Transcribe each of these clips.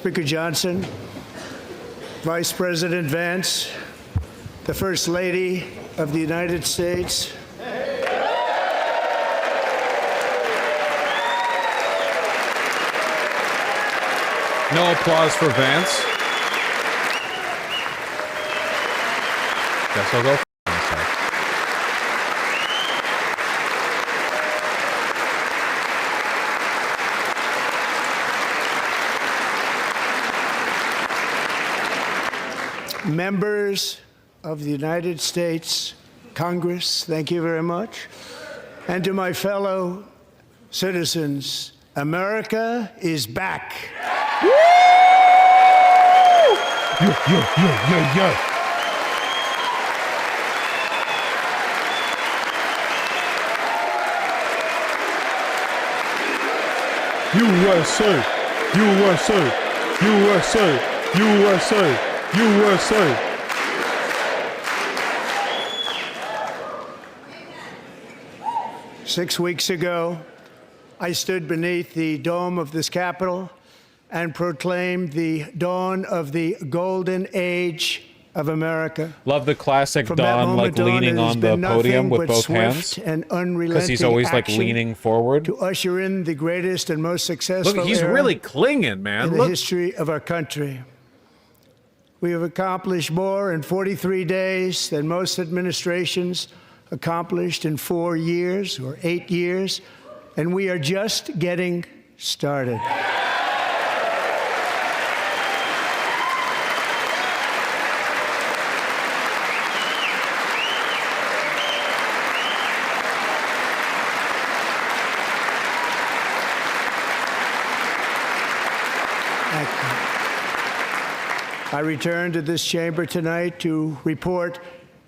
Speaker Johnson, Vice President Vance, the First Lady of the United States, No applause for Vance. Guess I'll go for myself. members of the United States Congress, thank you very much. And to my fellow citizens, America is back. Woo! Yeah. USA, USA, USA, USA, USA. Six weeks ago, I stood beneath the dome of this Capitol and proclaimed the dawn of the golden age of America. Love the classic From that Don, like moment leaning on, on the podium with both swift hands. and unrelenting Because he's always like action leaning forward. to usher in the greatest and most successful Look, he's era really clinging, man. in the Look. history of our country. We have accomplished more in 43 days than most administrations accomplished in 4 years or 8 years, and we are just getting started. I return to this chamber tonight to report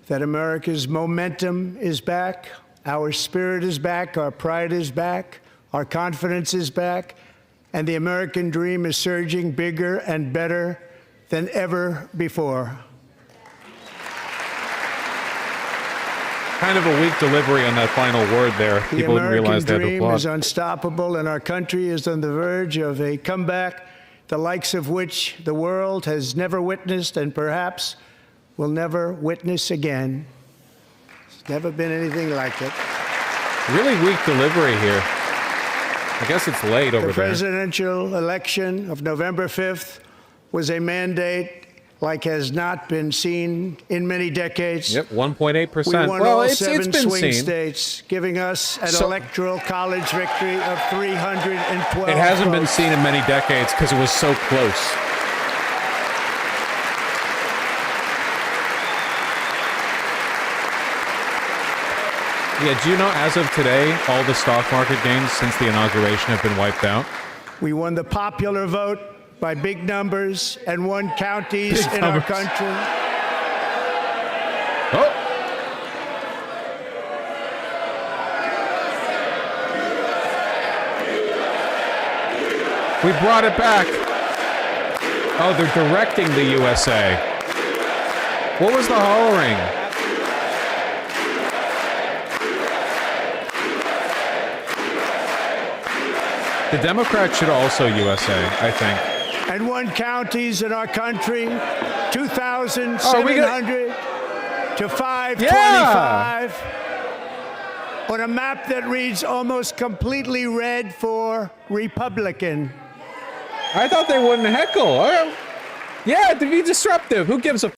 that America's momentum is back, our spirit is back, our pride is back, our confidence is back, and the American dream is surging bigger and better than ever before. Kind of a weak delivery on that final word there. The People didn't realize they had to American dream applaud. is unstoppable, and our country is on the verge of a comeback, the likes of which the world has never witnessed and perhaps will never witness again. There's never been anything like it. Really weak delivery here. I guess it's late over The there. presidential election of November 5th was a mandate like has not been seen in many decades. Yep, We 1.8%. won Well, all it's 7 been swing seen. states, giving us an So- electoral college victory of 312 It hasn't been votes. seen in many decades because it was so close. Yeah, do you know, as of today, all the stock market gains since the inauguration have been wiped out? We won the popular vote by big numbers and won counties Big in numbers. our country. Oh! We brought it back. Oh, they're directing the USA. What was the hollering? The Democrats should also USA, I think. And won counties in our country, 2,700 to 525, on a map that reads almost completely red for Republican. I thought they wouldn't heckle. Yeah, to be disruptive. Who gives a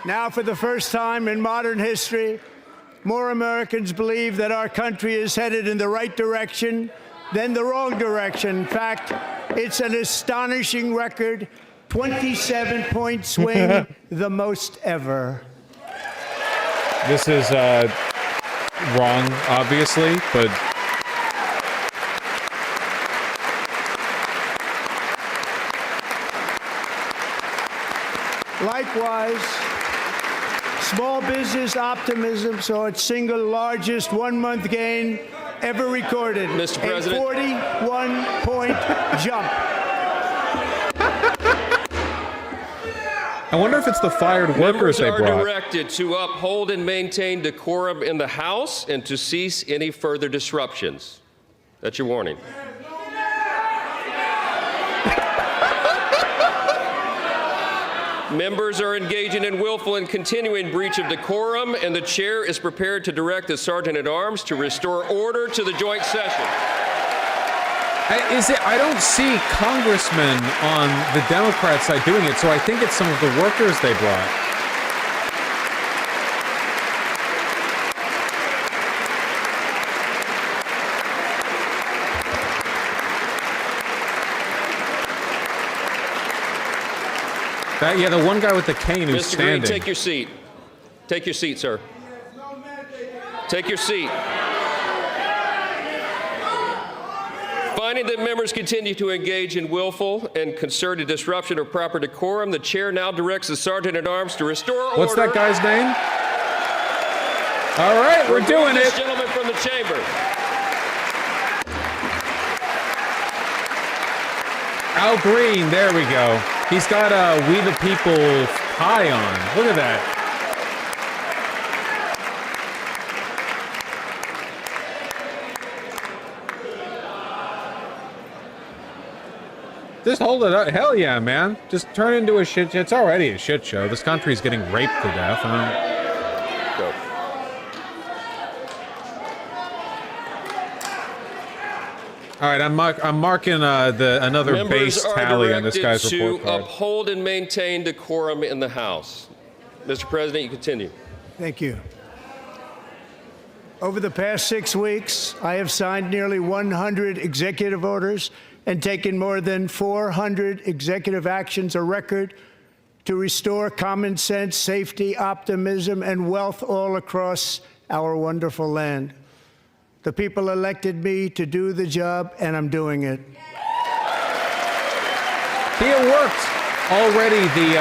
Now, for the first time in modern history, more Americans believe that our country is headed in the right direction than the wrong direction. In fact, it's an astonishing record, 27-point swing, the most ever. This is wrong, obviously, but Likewise, small business optimism saw its single largest one-month gain ever recorded. Mr. President. A 41-point jump. I wonder if it's the fired workers Members they are brought. directed to uphold and maintain decorum in the House and to cease any further disruptions. That's your warning. Members are engaging in willful and continuing breach of decorum, and the chair is prepared to direct the Sergeant-at-Arms to restore order to the joint session. I don't see congressmen on the Democrat side doing it, so I think it's some of the workers they brought. Yeah, the one guy with the cane who's Mr. standing. Green, take your seat. Take your seat, sir. Take your seat. Finding that members continue to engage in willful and concerted disruption of proper decorum, the chair now directs the Sergeant-at-Arms to restore order. What's that guy's name? All right, we're doing this it. Gentleman from the chamber. Al Green, there we go. He's got a We the People tie on. Look at that. Just hold it up. Hell yeah, man. Just turn into a shit show. It's already a shit show. This country's getting raped to death. Go. All right, I'm marking another Members base are tally on this guy's directed report card. to uphold and maintain decorum in the House. Mr. President, you continue. Thank you. Over the past 6 weeks, I have signed nearly 100 executive orders and taken more than 400 executive actions, a record, to restore common sense, safety, optimism, and wealth all across our wonderful land. The people elected me to do the job, and I'm doing it. See, it worked. Already the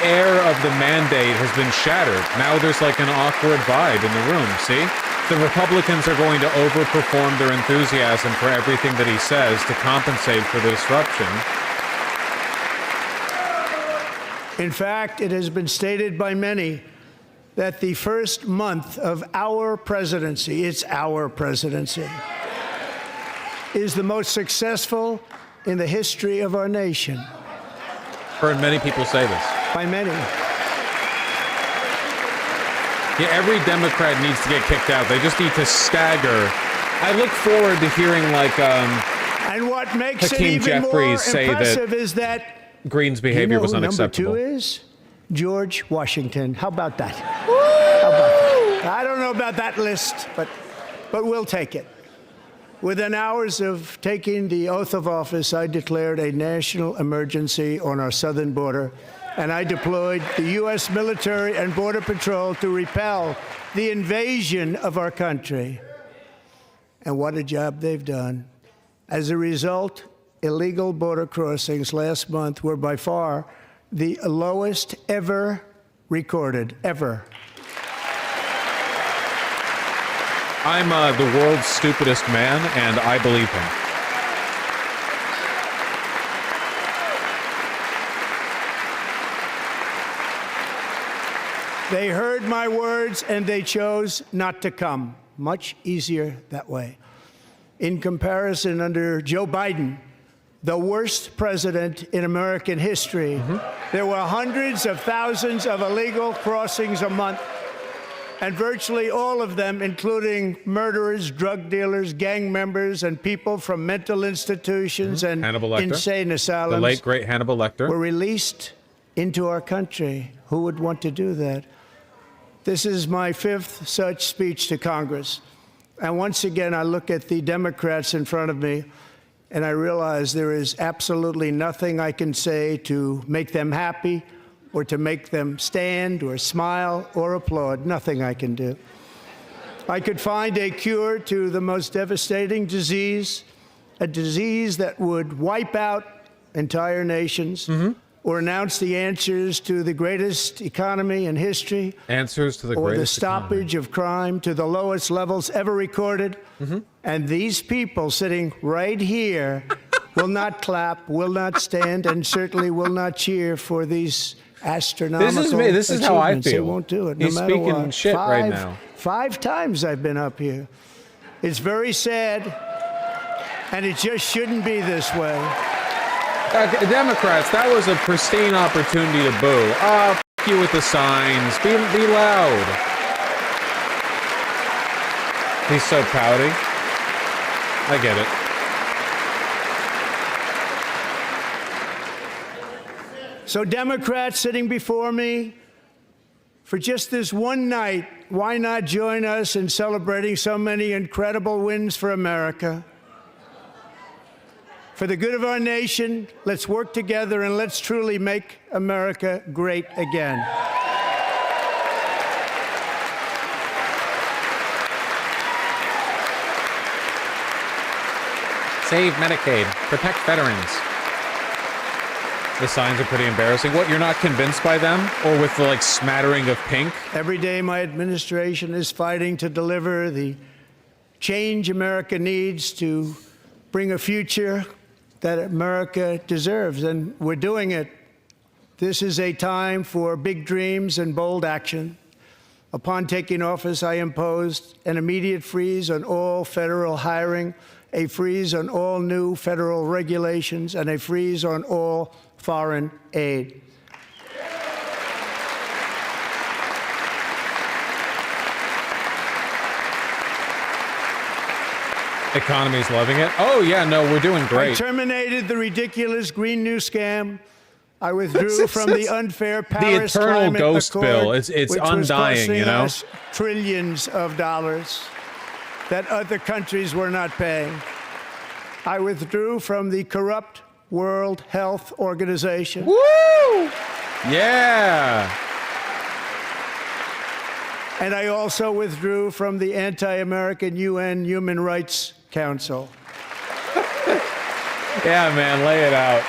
air of the mandate has been shattered. Now there's like an awkward vibe in the room, see? The Republicans are going to overperform their enthusiasm for everything that he says to compensate for the disruption. In fact, it has been stated by many that the first month of our presidency, it's our presidency, is the most successful in the history of our nation. Heard many people say this. By many. Yeah, every Democrat needs to get kicked out. They just need to stagger. I look forward to hearing like and what makes Hakeem it even Jeffries more say impressive is that Green's behavior was unacceptable. Number 2 is George Washington. How about that? How about that? I don't know about that list, but we'll take it. Within hours of taking the oath of office, I declared a national emergency on our southern border, and I deployed the U.S. military and Border Patrol to repel the invasion of our country. And what a job they've done. As a result, illegal border crossings last month were by far the lowest ever recorded, ever. I'm the world's stupidest man, and I believe him. They heard my words, and they chose not to come. Much easier that way. In comparison, under Joe Biden, the worst president in American history, there were hundreds of thousands of illegal crossings a month, and virtually all of them, including murderers, drug dealers, gang members, and people from mental institutions and insane asylums, the late, great Hannibal Lecter, were released into our country. Who would want to do that? This is my 5th such speech to Congress. And once again, I look at the Democrats in front of me, and I realize there is absolutely nothing I can say to make them happy or to make them stand or smile or applaud. Nothing I can do. I could find a cure to the most devastating disease, a disease that would wipe out entire nations, or announce the answers to the greatest economy in history, answers to the or the greatest stoppage of crime to the lowest levels ever recorded. And these people sitting right here will not clap, will not stand, and certainly will not cheer for these astronomical This is me. This is how I feel. They won't do it, no He's matter speaking what. shit right now. 5 times I've been up here. It's very sad, and it just shouldn't be this way. Democrats, that was a pristine opportunity to boo. F you with the signs. Be loud. He's so pouty. I get it. So Democrats sitting before me, for just this one night, why not join us in celebrating so many incredible wins for America? For the good of our nation, let's work together and let's truly make America great again. Save Medicaid. Protect veterans. The signs are pretty embarrassing. What, you're not convinced by them? Or with the, like, smattering of pink? Every day my administration is fighting to deliver the change America needs to bring a future that America deserves, and we're doing it. This is a time for big dreams and bold action. Upon taking office, I imposed an immediate freeze on all federal hiring, a freeze on all new federal regulations, and a freeze on all foreign aid. Economy's loving it. Oh, yeah, no, we're doing I great. terminated the ridiculous Green New Scam. I withdrew from the unfair Paris eternal Climate ghost Accord, bill. It's which was undying, costing you know? us trillions of dollars that other countries were not paying. I withdrew from the corrupt World Health Organization. Woo! Yeah. And I also withdrew from the anti-American UN Human Rights Council. Yeah, man, lay it out.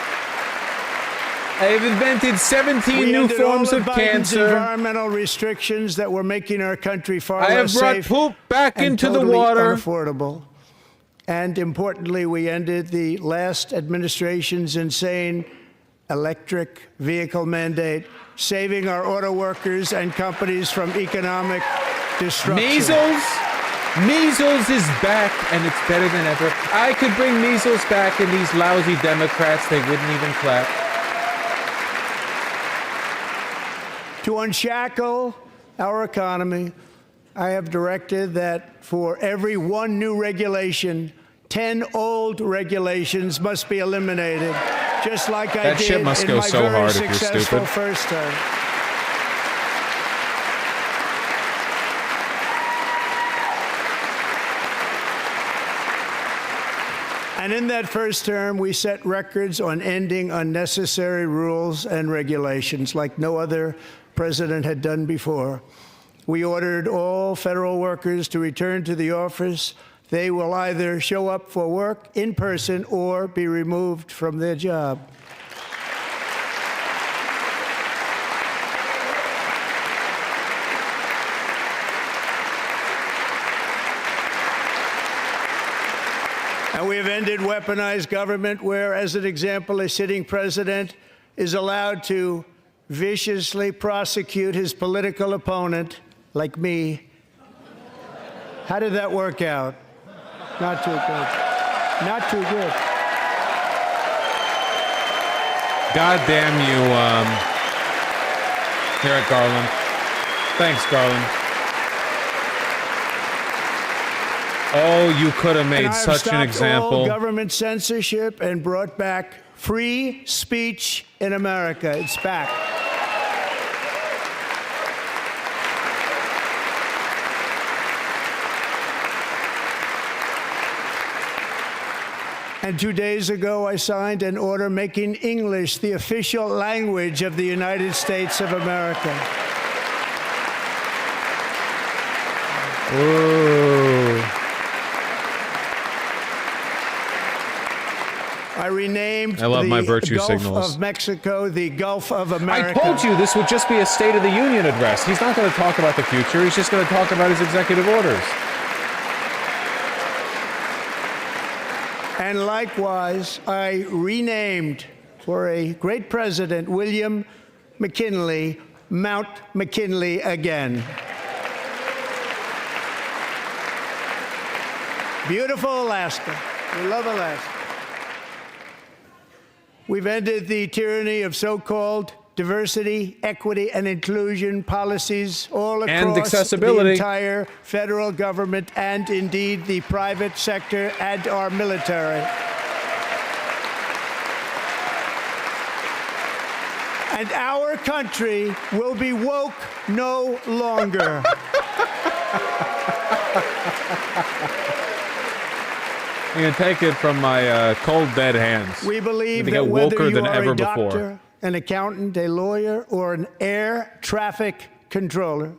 I've invented 17 We new ended forms all of Biden's cancer. environmental restrictions that were making our country far I have less brought safe poop back and into the totally water. unaffordable. And importantly, we ended the last administration's insane electric vehicle mandate, saving our auto workers and companies from economic destruction. Measles is back, and it's better than ever. I could bring measles back, and these lousy Democrats, they wouldn't even clap. To unshackle our economy, I have directed that for every one new regulation, 10 old regulations must be eliminated, just like I That did shit must in go my so very hard if you're successful stupid. first term. And in that first term, we set records on ending unnecessary rules and regulations like no other president had done before. We ordered all federal workers to return to the office. They will either show up for work in person or be removed from their job. And we have ended weaponized government where, as an example, a sitting president is allowed to viciously prosecute his political opponent, like me. How did that work out? Not too good. Not too good. God damn you, Merrick Garland. Thanks, Garland. Oh, you could have made And I have such an stopped example. all government censorship and brought back free speech in America. It's back. And 2 days ago, I signed an order making English the official language of the United States of America. Ooh. I renamed I love my the virtue Gulf signals. of Mexico the Gulf of America. I told you this would just be a State of the Union address. He's not going to talk about the future. He's just going to talk about his executive orders. And likewise, I renamed, for a great president, William McKinley, Mount McKinley again. Beautiful Alaska. We love Alaska. We've ended the tyranny of so-called diversity, equity, and inclusion policies all across accessibility. the entire federal government and indeed the private sector and our military. And our country will be woke no longer. You can take it from my cold, dead hands. We believe to that get whether woker you than are ever a doctor, before. an accountant, a lawyer, or an air traffic controller,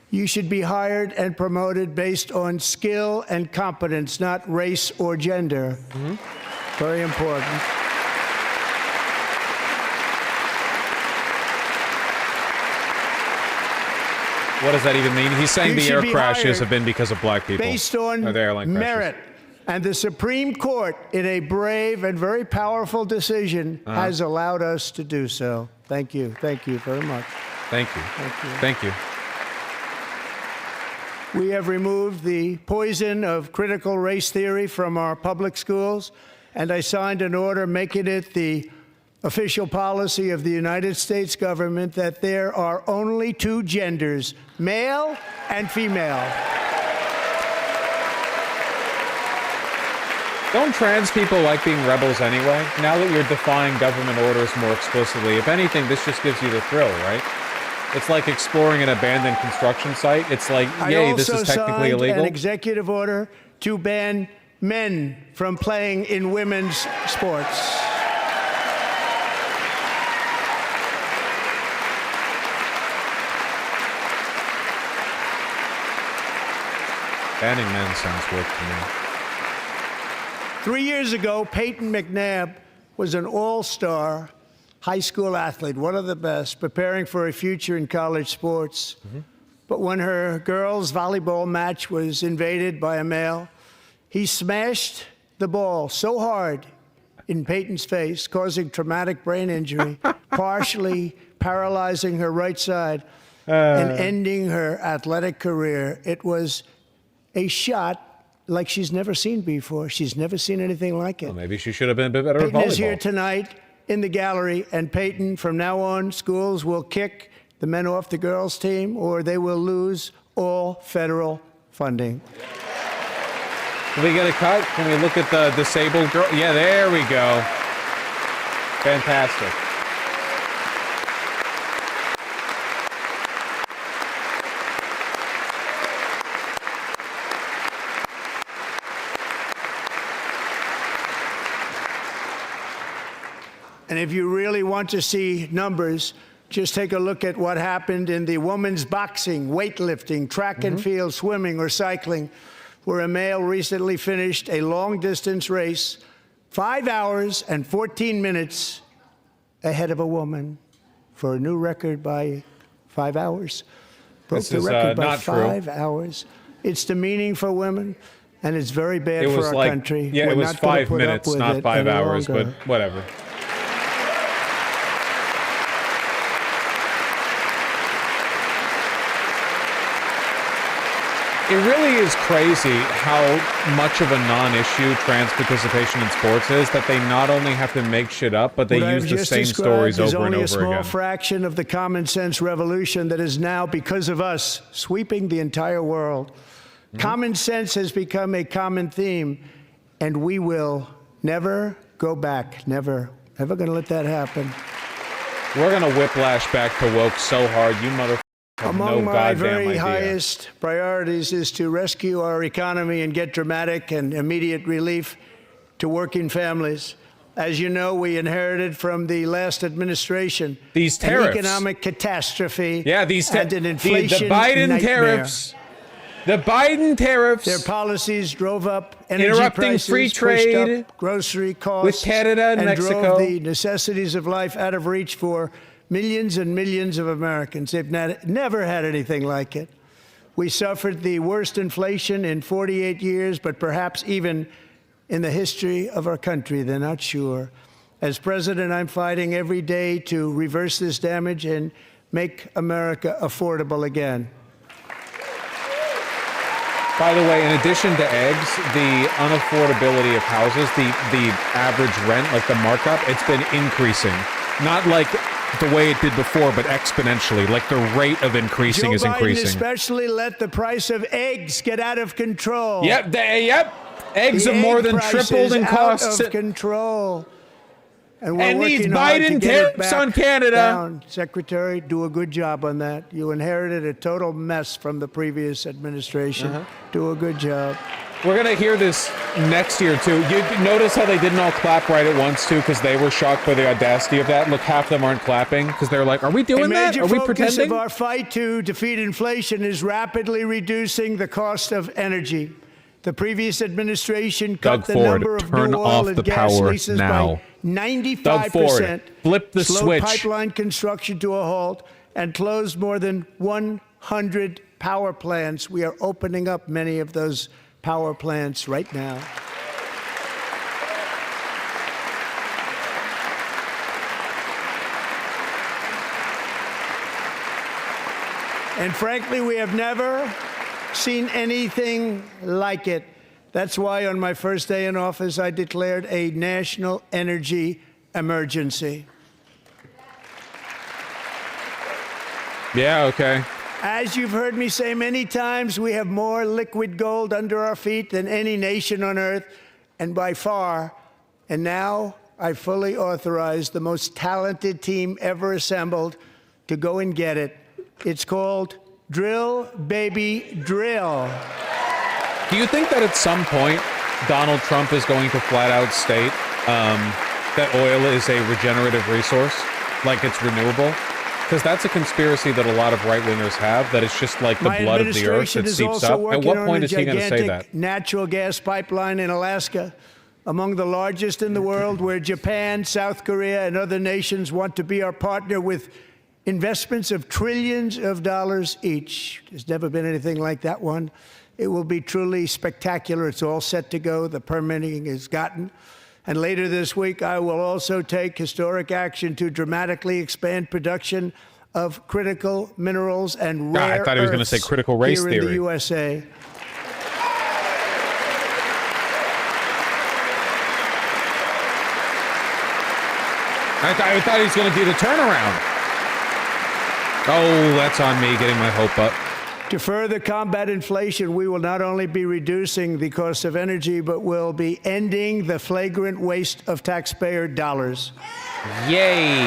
you should be hired and promoted based on skill and competence, not race or gender. Very important. What does that even mean? He's saying You the should air be crashes hired have been because of black people. Based on Or the airline crashes. merit. And the Supreme Court, in a brave and very powerful decision, has allowed us to do so. Thank you. Thank you very much. Thank you. Thank you. Thank you. We have removed the poison of critical race theory from our public schools, and I signed an order making it the official policy of the United States government that there are only two genders, male and female. Don't trans people like being rebels anyway? Now that you're defying government orders more explicitly, if anything, this just gives you the thrill, right? It's like exploring an abandoned construction site. It's like, yay, this is technically I also signed illegal. an executive order to ban men from playing in women's sports. Banning men sounds work to me. 3 years ago, Peyton McNabb was an all-star high school athlete, one of the best, preparing for a future in college sports. But when her girls' volleyball match was invaded by a male, he smashed the ball so hard in Peyton's face, causing traumatic brain injury, partially paralyzing her right side and ending her athletic career. It was a shot like she's never seen before. She's never seen anything like it. Well, maybe she should have been a bit better at Peyton is here volleyball. tonight in the gallery, and Peyton, from now on, schools will kick the men off the girls' team, or they will lose all federal funding. Can we get a cut? Can we look at the disabled girl? Yeah, there we go. Fantastic. And if you really want to see numbers, just take a look at what happened in the women's boxing, weightlifting, track and field, swimming, or cycling, where a male recently finished a long-distance race 5 hours and 14 minutes ahead of a woman for a new record by 5 hours. Broke This the is, record by not true. 5 hours. It's demeaning for women, and it's very bad It for was our like, country. yeah, We're it was not gonna 5 put up minutes, with not it 5 any hours, longer. but whatever. It really is crazy how much of a non-issue trans participation in sports is that they not only have to make shit up, but they What use I've the just same described stories is over and only over a small again. fraction of the common sense revolution that is now, because of us, sweeping the entire world. Common sense has become a common theme, and we will never go back. Never. Never going to let that happen. We're gonna whiplash back to woke so hard, you motherfuckers have no Among my goddamn very idea. highest priorities is to rescue our economy and get dramatic and immediate relief to working families. As you know, we inherited from the last administration These tariffs. an economic catastrophe Yeah, these and an the inflation Biden nightmare. tariffs. The Biden tariffs. Their policies drove up energy Interrupting prices, free pushed trade up grocery costs, with Canada and Mexico. drove the necessities of life out of reach for millions and millions of Americans. They've never had anything like it. We suffered the worst inflation in 48 years, but perhaps even in the history of our country. They're not sure. As president, I'm fighting every day to reverse this damage and make America affordable again. By the way, in addition to eggs, the unaffordability of houses, the average rent, like the markup, it's been increasing. Not like the way it did before, but exponentially. Like the rate of increasing is increasing. Joe Biden especially let the price of eggs get out of control. Yep, eggs have more than tripled in costs. Out of control. And these Biden tariffs on Canada. Down. Secretary, do a good job on that. You inherited a total mess from the previous administration. Do a good job. We're going to hear this next year, too. You notice how they didn't all clap right at once, too, because they were shocked by the audacity of that. Look, half of them aren't clapping because they're like, are we doing that? Are we pretending? A major focus of our fight to defeat inflation is rapidly reducing the cost of energy. The previous administration cut the number of new oil and gas leases by 95%, flip the slowed switch. pipeline construction to a halt, and closed more than 100 power plants. We are opening up many of those power plants right now. And frankly, we have never seen anything like it. That's why on my first day in office, I declared a national energy emergency. Yeah, okay. As you've heard me say many times, we have more liquid gold under our feet than any nation on earth, and by far. And now I fully authorize the most talented team ever assembled to go and get it. It's called Drill, Baby, Drill. Do you think that at some point Donald Trump is going to flat out state that oil is a regenerative resource, like it's renewable? Because that's a conspiracy that a lot of right-wingers have, that it's just like the blood of the earth that seeps up. At what point is he going to say that? Natural gas pipeline in Alaska, among the largest in the world, where Japan, South Korea, and other nations want to be our partner with investments of trillions of dollars each. There's never been anything like that one. It will be truly spectacular. It's all set to go. The permitting is gotten. And later this week, I will also take historic action to dramatically expand production of critical minerals and rare earths. I thought he was going to say critical race here theory. In the USA. I thought he was going to do the turnaround. Oh, that's on me, getting my hope up. To further combat inflation, we will not only be reducing the cost of energy, but we'll be ending the flagrant waste of taxpayer dollars. Yay.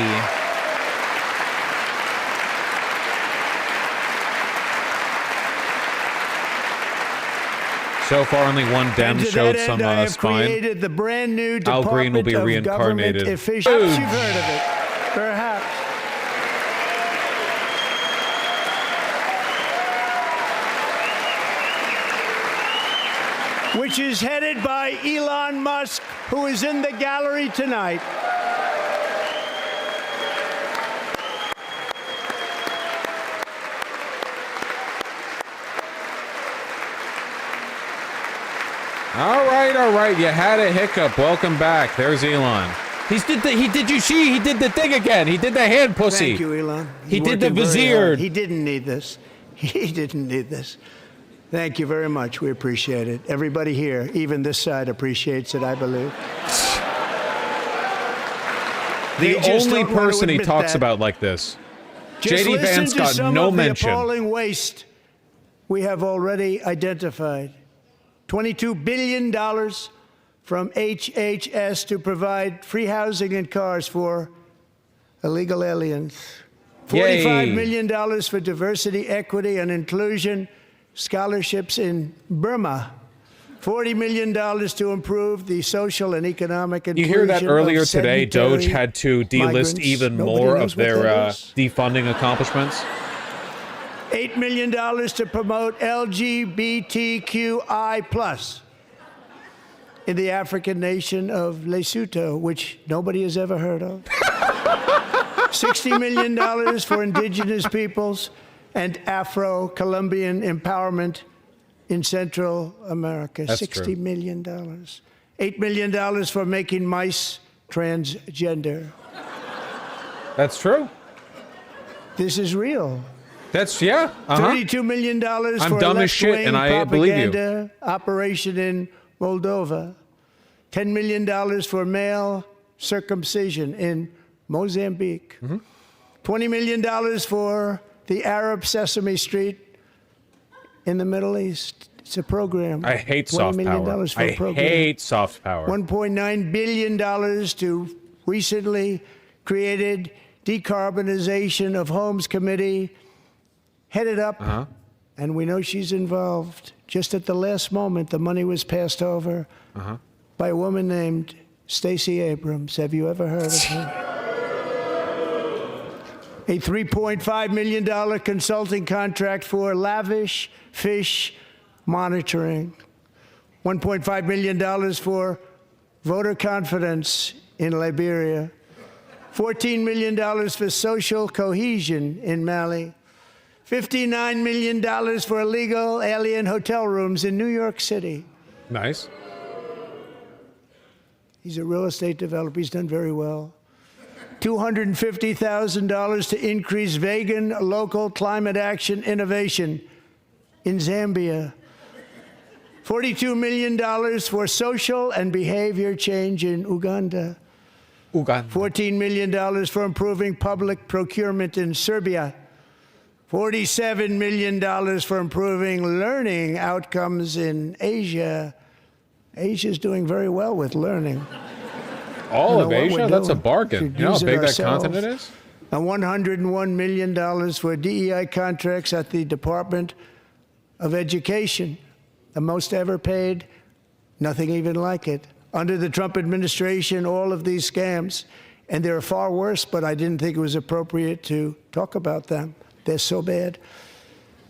So far, only one Dem showed some spine. I have created the brand new Al Green will be reincarnated. Perhaps you've heard of it. Perhaps. Which is headed by Elon Musk, who is in the gallery tonight. All right. You had a hiccup. Welcome back. There's Elon. He did the thing again. He did the hand pussy. Thank you, Elon. He did the vizier. He didn't need this. He didn't need this. Thank you very much. We appreciate it. Everybody here, even this side, appreciates it, I believe. The only person he talks about like this. J.D. Vance got no mention. The appalling waste we have already identified. $22 billion from HHS to provide free housing and cars for illegal aliens. $45 million for diversity, equity, and inclusion scholarships in Burma. $40 million to improve the social and economic inclusion. You hear that earlier today, Doge sedentary had to delist even more of their defunding accomplishments. $8 million to promote LGBTQI+ in the African nation of Lesotho, which nobody has ever heard of. $60 million for indigenous peoples and Afro-Colombian empowerment in Central America. That's $60 million. $8 million for making mice transgender. That's true. This is real. That's, yeah. Uh-huh. $32 million for a dumb as shit, left-wing and I believe you. propaganda operation in Moldova. $10 million for male circumcision in Mozambique. $20 million for the Arab Sesame Street in the Middle East. It's a program. I hate $20 soft million power. for a program. Hate soft power. $1.9 billion to recently created Decarbonization of Homes Committee, headed up, and we know she's involved. Just at the last moment, the money was passed over by a woman named Stacey Abrams. Have you ever heard of her? A $3.5 million consulting contract for lavish fish monitoring. $1.5 million for voter confidence in Liberia. $14 million for social cohesion in Mali. $59 million for illegal alien hotel rooms in New York City. Nice. He's a real estate developer. He's done very well. $250,000 to increase vegan local climate action innovation in Zambia. $42 million for social and behavior change in Uganda. $14 million for improving public procurement in Serbia. $47 million for improving learning outcomes in Asia. Asia's doing very well with learning. All of what we're Asia? That's a doing. bargain. Should You know how use it big that ourselves. continent is? And $101 million for DEI contracts at the Department of Education. The most ever paid, nothing even like it. Under the Trump administration, all of these scams, and they're far worse, but I didn't think it was appropriate to talk about them. They're so bad.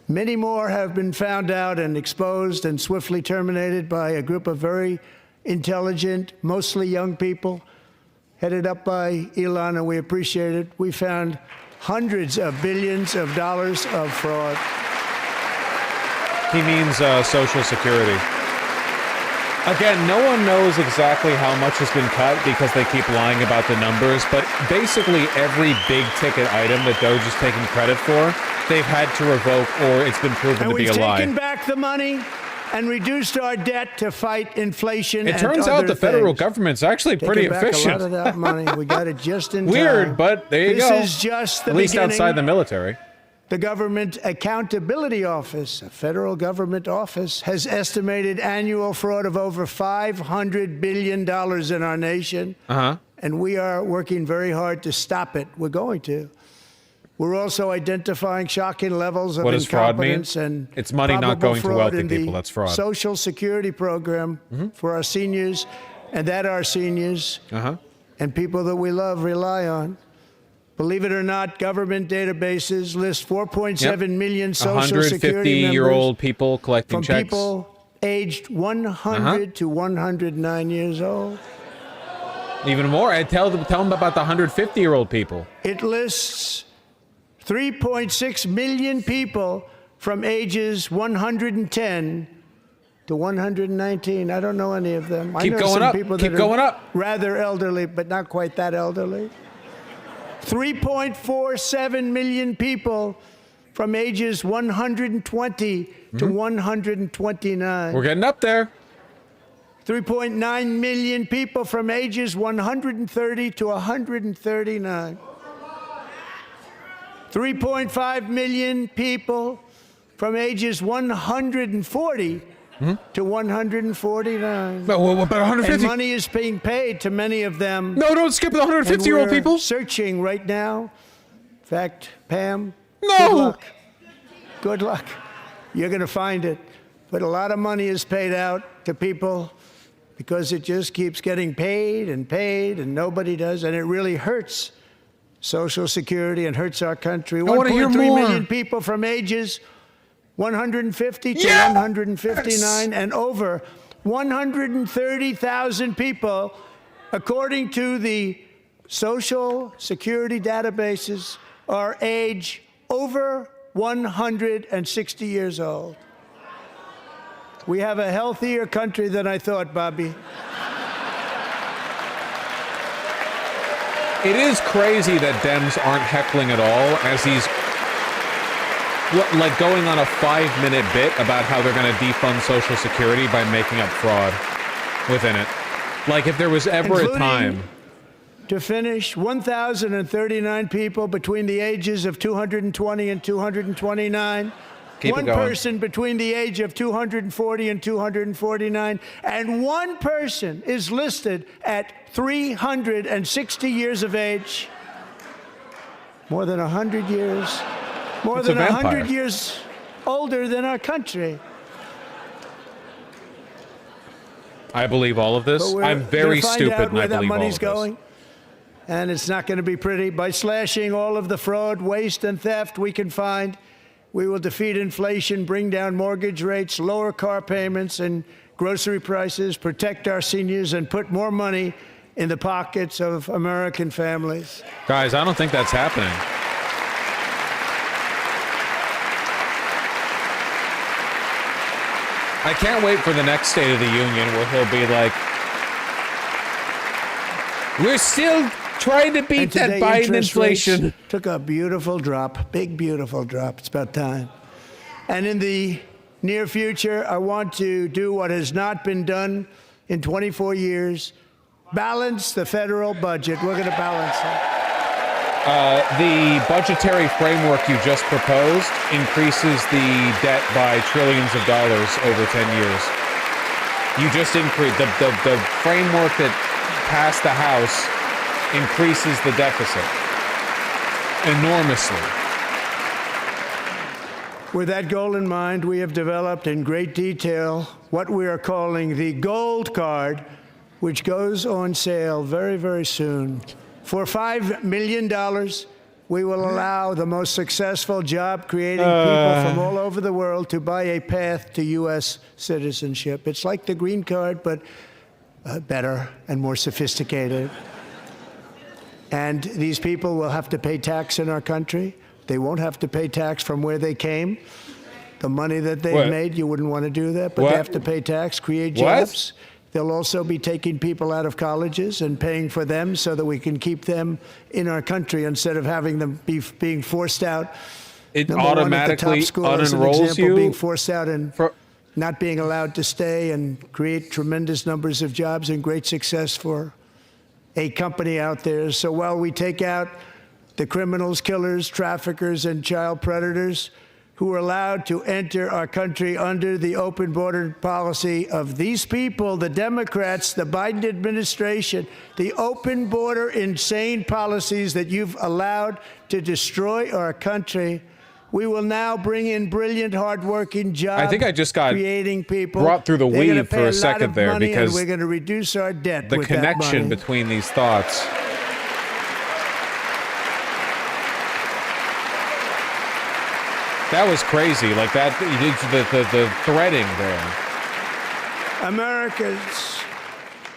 Many more have been found out and exposed and swiftly terminated by a group of very intelligent, mostly young people, headed up by Elon, and we appreciate it. We found hundreds of billions of dollars of fraud. He means Social Security. Again, no one knows exactly how much has been cut because they keep lying about the numbers, but basically every big ticket item that Doge is taking credit for, they've had to revoke or it's been proven to be a lie. And we've taken back the money and reduced our debt to fight inflation. It turns out the federal things. government's actually pretty Taking back efficient. a lot of that money. We got it just in time. Weird, but there you go. This is just the At least beginning. outside the military. The Government Accountability Office, a federal government office, has estimated annual fraud of over $500 billion in our nation. And we are working very hard to stop it. We're going to. We're also identifying shocking levels of What does fraud mean? incompetence and It's money not probable going to fraud wealthy in the people. That's fraud. Social Security program for our seniors, and that our seniors and people that we love rely on. Believe it or not, government databases list 4.7 million Social Security 150-year-old people collecting from checks. people aged 100 to 109 years old. Even more. I tell them about the 150-year-old people. It lists 3.6 million people from ages 110 to 119. I don't know any of them. Keep I know going some up. people Keep that going are up. rather elderly, but not quite that elderly. 3.47 million people from ages 120 to 129. We're getting up there. 3.9 million people from ages 130 to 139. 3.5 million people from ages 140 to 149. But what about 150? And money is being paid to many of them. No, don't skip the And 150-year-old we're people. searching right now. In fact, Pam, No. good luck. Good luck. You're going to find it. But a lot of money is paid out to people because it just keeps getting paid, and nobody does. And it really hurts Social Security and hurts our country. wanna hear 1.3 more. million people from ages 150 to Yes! 159 and over 130,000 people, according to the Social Security databases, are age over 160 years old. We have a healthier country than I thought, Bobby. It is crazy that Dems aren't heckling at all as these like going on a 5-minute bit about how they're going to defund Social Security by making up fraud within it. Like if there was ever a time. To finish, 1,039 people between the ages of 220 and 229. Keep one it going. person between the age of 240 and 249, and one person is listed at 360 years of age. More than 100 years. More It's than a vampire. 100 years older than our country. I believe all of this. But we're I'm very gonna find stupid, out and I where that believe all money's of this. going. And it's not going to be pretty. By slashing all of the fraud, waste, and theft we can find, we will defeat inflation, bring down mortgage rates, lower car payments and grocery prices, protect our seniors, and put more money in the pockets of American families. Guys, I don't think that's happening. I can't wait for the next State of the Union where he'll be like, we're still trying to beat And that today, Biden interest rates inflation. took a beautiful drop, big, beautiful drop. It's about time. And in the near future, I want to do what has not been done in 24 years, balance the federal budget. We're going to balance it. The budgetary framework you just proposed increases the debt by trillions of dollars over 10 years. You just increase the framework that passed the House increases the deficit enormously. With that goal in mind, we have developed in great detail what we are calling the Gold Card, which goes on sale very, very soon. For $5 million, we will allow the most successful job-creating people from all over the world to buy a path to U.S. citizenship. It's like the green card, but better and more sophisticated. And these people will have to pay tax in our country. They won't have to pay tax from where they came. The money that they've made, you wouldn't want to do that, but they have to pay tax, create jobs. They'll also be taking people out of colleges and paying for them so that we can keep them in our country instead of having them being forced out. It Number one, at the automatically top school, as an unenrolls example, you being forced out and not being allowed to stay and create tremendous numbers of jobs and great success for a company out there. So while we take out the criminals, killers, traffickers, and child predators who are allowed to enter our country under the open border policy of these people, the Democrats, the Biden administration, the open border insane policies that you've allowed to destroy our country, we will now bring in brilliant, hardworking job I think I just got creating people. brought through the They're gonna weed pay for a lot second of there money, because and we're going to reduce our debt the with that connection money. between these thoughts. That was crazy. Like that, the threading there. Americans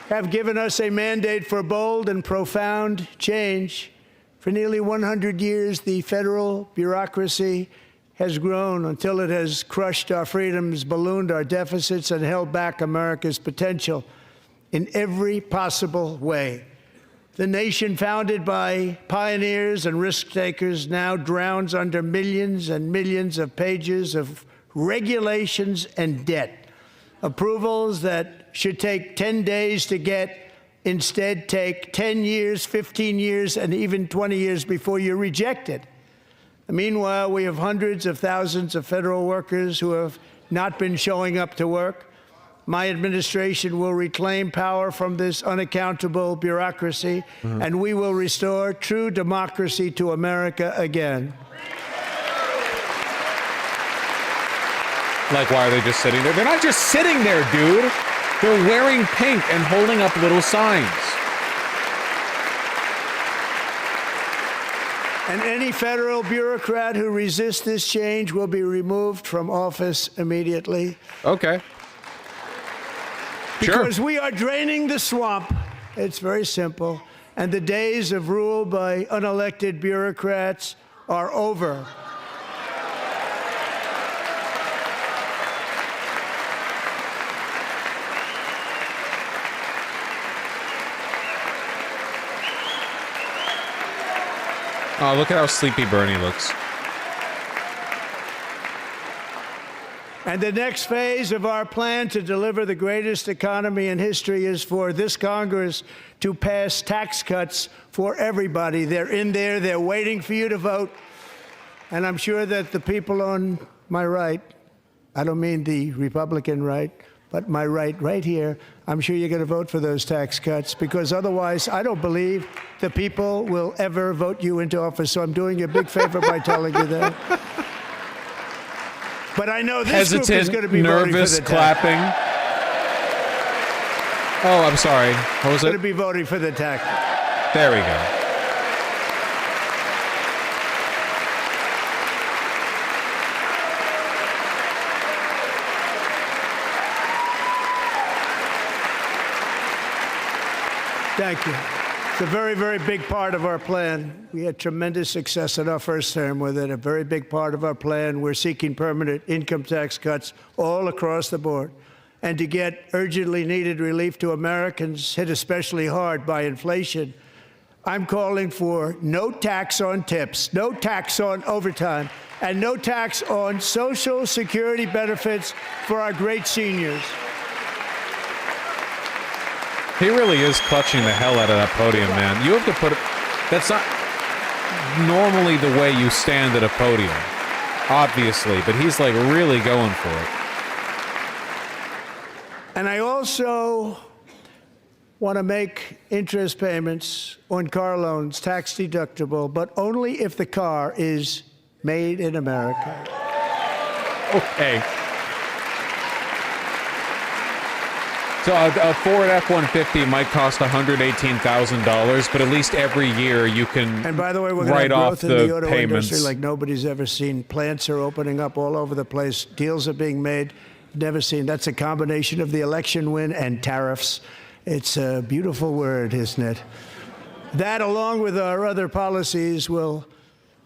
have given us a mandate for bold and profound change. For nearly 100 years, the federal bureaucracy has grown until it has crushed our freedoms, ballooned our deficits, and held back America's potential in every possible way. The nation founded by pioneers and risk takers now drowns under millions and millions of pages of regulations and debt. Approvals that should take 10 days to get instead take 10 years, 15 years, and even 20 years before you're rejected. Meanwhile, we have hundreds of thousands of federal workers who have not been showing up to work. My administration will reclaim power from this unaccountable bureaucracy, and we will restore true democracy to America again. Like, why are they just sitting there? They're not just sitting there, dude. They're wearing pink and holding up little signs. And any federal bureaucrat who resists this change will be removed from office immediately. Okay. Because we are draining the swamp. It's very simple. And the days of rule by unelected bureaucrats are over. Oh, look at how sleepy Bernie looks. And the next phase of our plan to deliver the greatest economy in history is for this Congress to pass tax cuts for everybody. They're in there. They're waiting for you to vote. And I'm sure that the people on my right, I don't mean the Republican right, but my right here, I'm sure you're going to vote for those tax cuts, because otherwise I don't believe the people will ever vote you into office. So I'm doing you a big favor by telling you that. But I know this group is going to be nervous, voting for the tax. clapping. Oh, I'm sorry. What was it? Going to be voting for the tax. There we go. Thank you. It's a very, very big part of our plan. We had tremendous success in our first term with it. A very big part of our plan. We're seeking permanent income tax cuts all across the board. And to get urgently needed relief to Americans hit especially hard by inflation, I'm calling for no tax on tips, no tax on overtime, and no tax on Social Security benefits for our great seniors. He really is clutching the hell out of that podium, man. You have to put it... That's not normally the way you stand at a podium, obviously, but he's like really going for it. And I also want to make interest payments on car loans tax deductible, but only if the car is made in America. Okay. So a Ford F-150 might cost $118,000, but at least every year you can And by the way, we're write going to have off growth in the the auto payments. industry like nobody's ever seen. Plants are opening up all over the place. Deals are being made. Never seen. That's a combination of the election win and tariffs. It's a beautiful word, isn't it? That, along with our other policies, will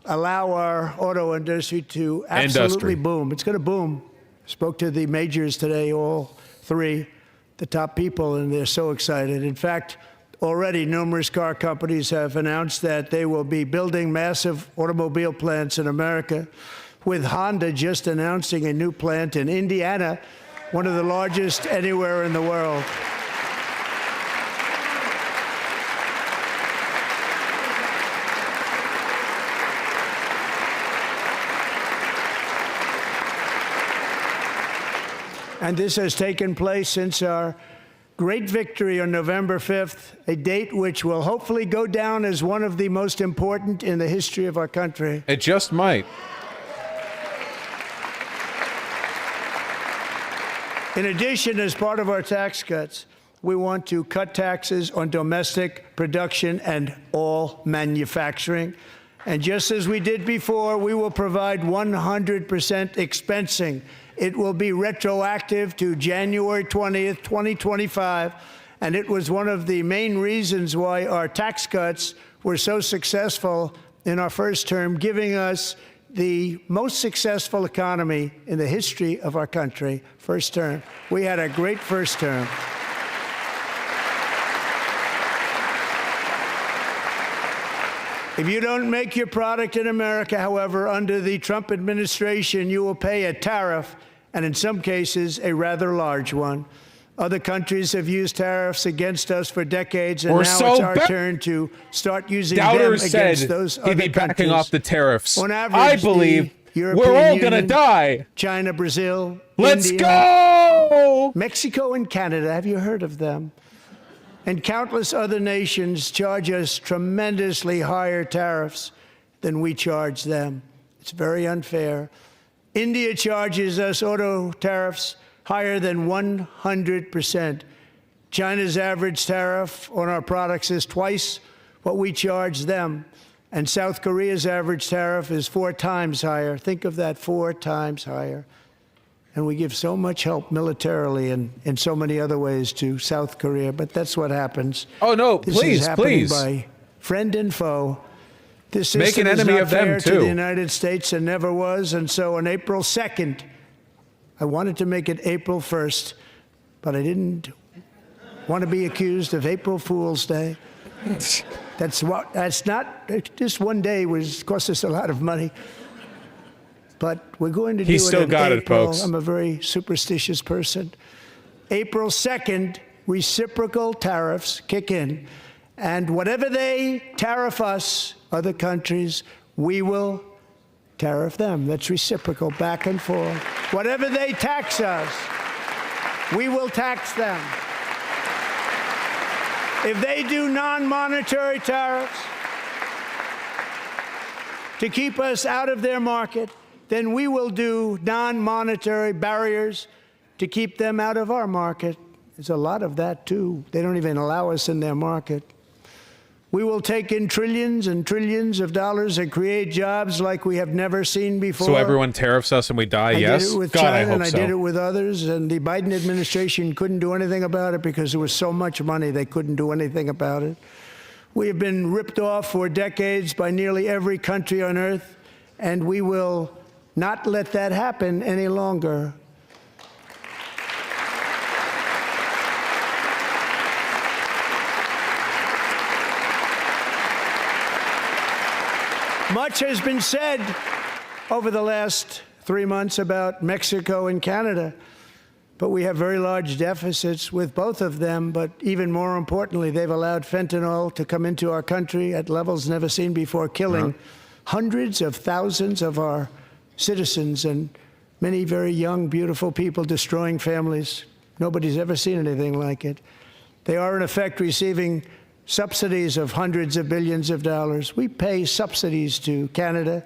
allow our auto industry to absolutely boom. It's going to boom. Spoke to the majors today, all three, the top people, and they're so excited. In fact, already numerous car companies have announced that they will be building massive automobile plants in America, with Honda just announcing a new plant in Indiana, one of the largest anywhere in the world. And this has taken place since our great victory on November 5th, a date which will hopefully go down as one of the most important in the history of our country. It just might. In addition, as part of our tax cuts, we want to cut taxes on domestic production and all manufacturing. And just as we did before, we will provide 100% expensing. It will be retroactive to January 20th, 2025. And it was one of the main reasons why our tax cuts were so successful in our first term, giving us the most successful economy in the history of our country, first term. We had a great first term. If you don't make your product in America, however, under the Trump administration, you will pay a tariff, and in some cases, a rather large one. Other countries have used tariffs against us for decades, and now it's our turn to start using them against those other countries. He'd be backing off the tariffs. On average, I believe European we're all Union, going to die. China, Brazil, Let's India, go! Mexico and Canada. Have you heard of them? And countless other nations charge us tremendously higher tariffs than we charge them. It's very unfair. India charges us auto tariffs higher than 100%. China's average tariff on our products is twice what we charge them. And South Korea's average tariff is 4 times higher. Think of that, 4 times higher. And we give so much help militarily and in so many other ways to South Korea, but that's what happens. Oh, no, this please, is happening please. by friend and foe. This Make system an enemy is not of them, fair too. to the United States and never was. And so on April 2nd, I wanted to make it April 1st, but I didn't want to be accused of April Fool's Day. That's not, just one day cost us a lot of money. but we're going to do He's it still in got it, April. folks. I'm a very superstitious person. April 2nd, reciprocal tariffs kick in. And whatever they tariff us, other countries, we will tariff them. That's reciprocal, back and forth. Whatever they tax us, we will tax them. If they do non-monetary tariffs to keep us out of their market, then we will do non-monetary barriers to keep them out of our market. There's a lot of that, too. They don't even allow us in their market. We will take in trillions and trillions of dollars and create jobs like we have never seen before. So everyone tariffs us and we die, yes? I did it with God, China, I hope and I so. did it with others, and the Biden administration couldn't do anything about it because there was so much money they couldn't do anything about it. We have been ripped off for decades by nearly every country on earth, and we will not let that happen any longer. Much has been said over the last 3 months about Mexico and Canada, but we have very large deficits with both of them. But even more importantly, they've allowed fentanyl to come into our country at levels never seen before, killing hundreds of thousands of our citizens and many very young, beautiful people, destroying families. Nobody's ever seen anything like it. They are, in effect, receiving subsidies of hundreds of billions of dollars. We pay subsidies to Canada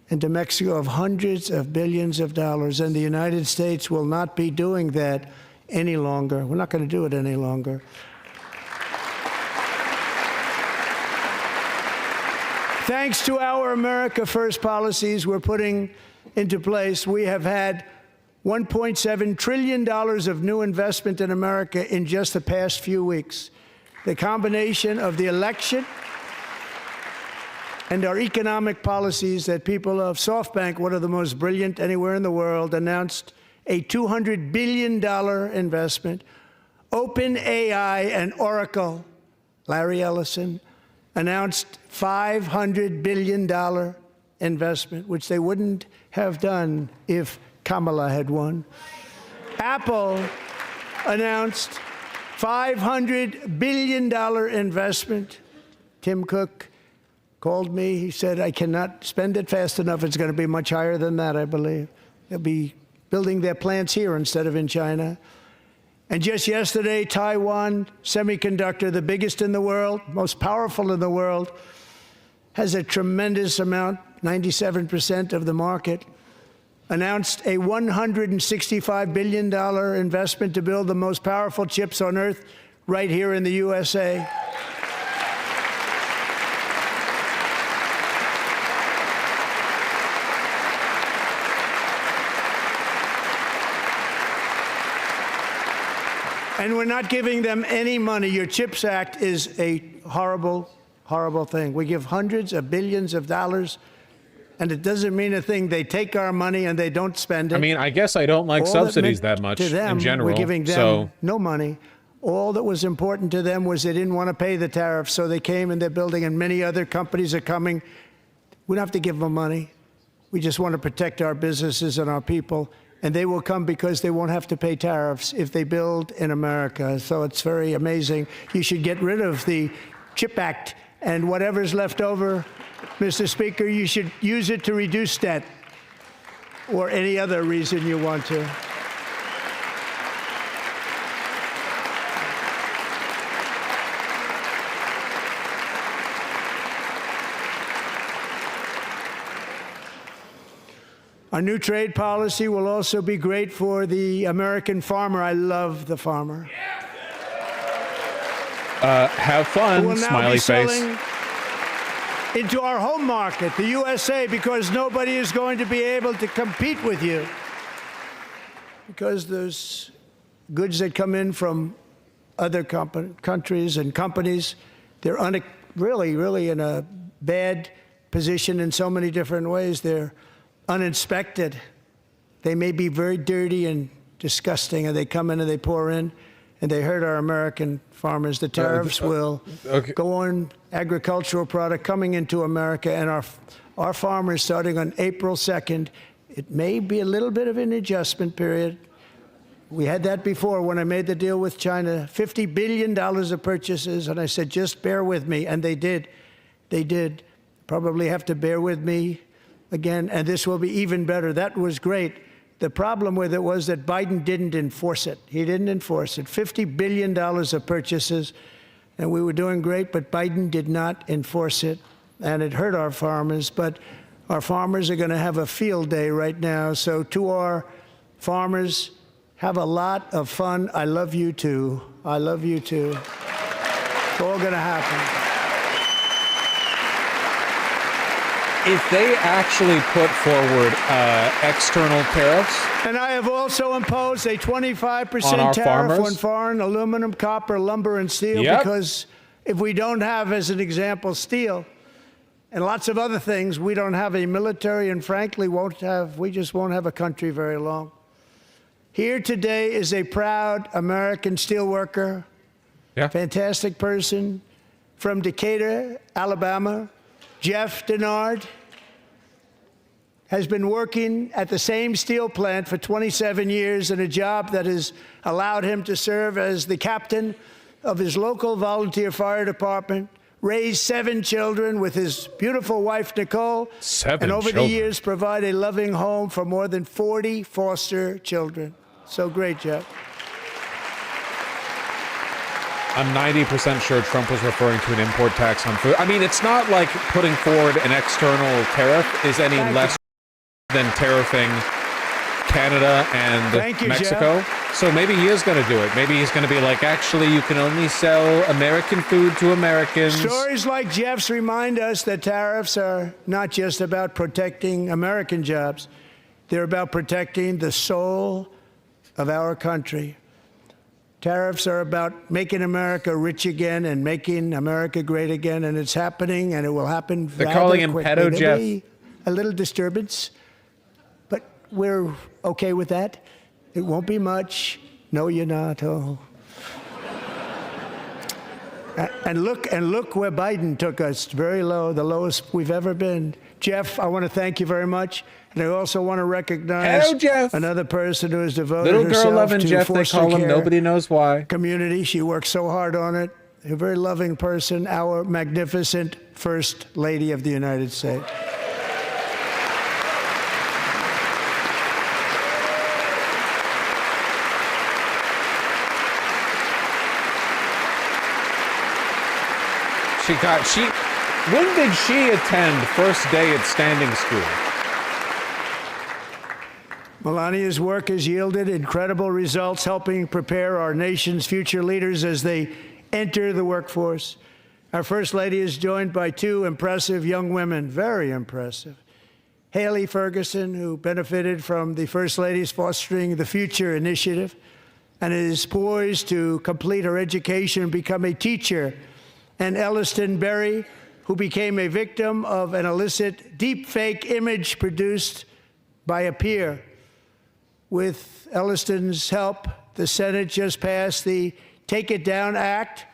and to Mexico of hundreds of billions of dollars, and the United States will not be doing that any longer. We're not going to do it any longer. Thanks to our America First policies we're putting into place, we have had $1.7 trillion of new investment in America in just the past few weeks. The combination of the election and our economic policies that people of SoftBank, one of the most brilliant anywhere in the world, announced a $200 billion investment. OpenAI and Oracle, Larry Ellison, announced $500 billion investment, which they wouldn't have done if Kamala had won. Apple announced $500 billion investment. Tim Cook called me. He said, I cannot spend it fast enough. It's going to be much higher than that, I believe. They'll be building their plants here instead of in China. And just yesterday, Taiwan Semiconductor, the biggest in the world, most powerful in the world, has a tremendous amount, 97% of the market, announced a $165 billion investment to build the most powerful chips on earth right here in the USA. And we're not giving them any money. Your CHIPS Act is a horrible, horrible thing. We give hundreds of billions of dollars, and it doesn't mean a thing. They take our money and they don't spend it. I mean, I guess I don't like All subsidies that that much to them, in general. we're giving them so no money. All that was important to them was they didn't want to pay the tariffs, so they came and they're building, and many other companies are coming. We don't have to give them money. We just want to protect our businesses and our people, and they will come because they won't have to pay tariffs if they build in America. So it's very amazing. You should get rid of the CHIP Act, and whatever's left over, Mr. Speaker, you should use it to reduce debt or any other reason you want to. Our new trade policy will also be great for the American farmer. I love the farmer. have fun, Who will now smiley be face. selling into our home market, the USA, because nobody is going to be able to compete with you. Because there's goods that come in from other countries and companies, they're really in a bad position in so many different ways. They're uninspected. They may be very dirty and disgusting, and they come in and they pour in, and they hurt our American farmers. The tariffs will go on agricultural product coming into America, and our farmers, starting on April 2nd, it may be a little bit of an adjustment period. We had that before when I made the deal with China, $50 billion of purchases, and I said, just bear with me, and they did. They did. Probably have to bear with me again, and this will be even better. That was great. The problem with it was that Biden didn't enforce it. He didn't enforce it. $50 billion of purchases, and we were doing great, but Biden did not enforce it, and it hurt our farmers. But our farmers are going to have a field day right now. So to our farmers, have a lot of fun. I love you too. I love you too. It's all going to happen. If they actually put forward external tariffs, and I have also imposed a 25% on our tariff farmers? on foreign aluminum, copper, lumber, and steel, Yep. because if we don't have, as an example, steel and lots of other things, we don't have a military, and frankly, we just won't have a country very long. Here today is a proud American steelworker, yeah, fantastic person from Decatur, Alabama. Jeff Denard has been working at the same steel plant for 27 years in a job that has allowed him to serve as the captain of his local volunteer fire department, raise 7 children with his beautiful wife, Nicole, and over the years provide a loving home for more than 40 foster children. So great, Jeff. I'm 90% sure Trump was referring to an import tax on food. I mean, it's not like putting forward an external tariff is any less than tariffing Canada and Mexico. Jeff. So maybe he is going to do it. Maybe he's going to be like, actually, you can only sell American food to Americans. Stories like Jeff's remind us that tariffs are not just about protecting American jobs. They're about protecting the soul of our country. Tariffs are about making America rich again and making America great again, and it's happening, and it will happen They're calling him quickly. Pedo Jeff. There'll be a little disturbance, but we're okay with that. It won't be much. No, you're not. Oh. And look where Biden took us. Very low, the lowest we've ever been. Jeff, I want to thank you very much. And I also want to recognize another person who has devoted Little girl loving to Jeff, they foster call him. care Nobody knows why. Community. She works so hard on it. A very loving person, our magnificent First Lady of the United States. When did she attend first day at standing school? Melania's work has yielded incredible results, helping prepare our nation's future leaders as they enter the workforce. Our First Lady is joined by 2 impressive young women, very impressive. Haley Ferguson, who benefited from the First Lady's Fostering the Future initiative and is poised to complete her education and become a teacher. And Elliston Berry, who became a victim of an illicit deepfake image produced by a peer. With Elliston's help, the Senate just passed the Take It Down Act,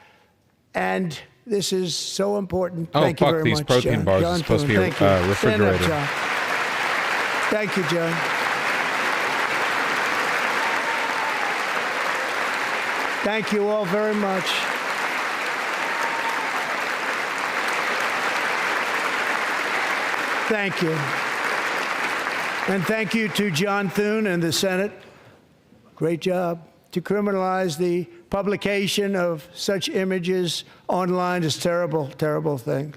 and this is so important. Thank you very much, these protein John. bars John are supposed to be refrigerated. Stand up, John. Thank you, John. Thank you all very much. Thank you. And thank you to John Thune and the Senate. Great job. To criminalize the publication of such images online is a terrible, terrible thing.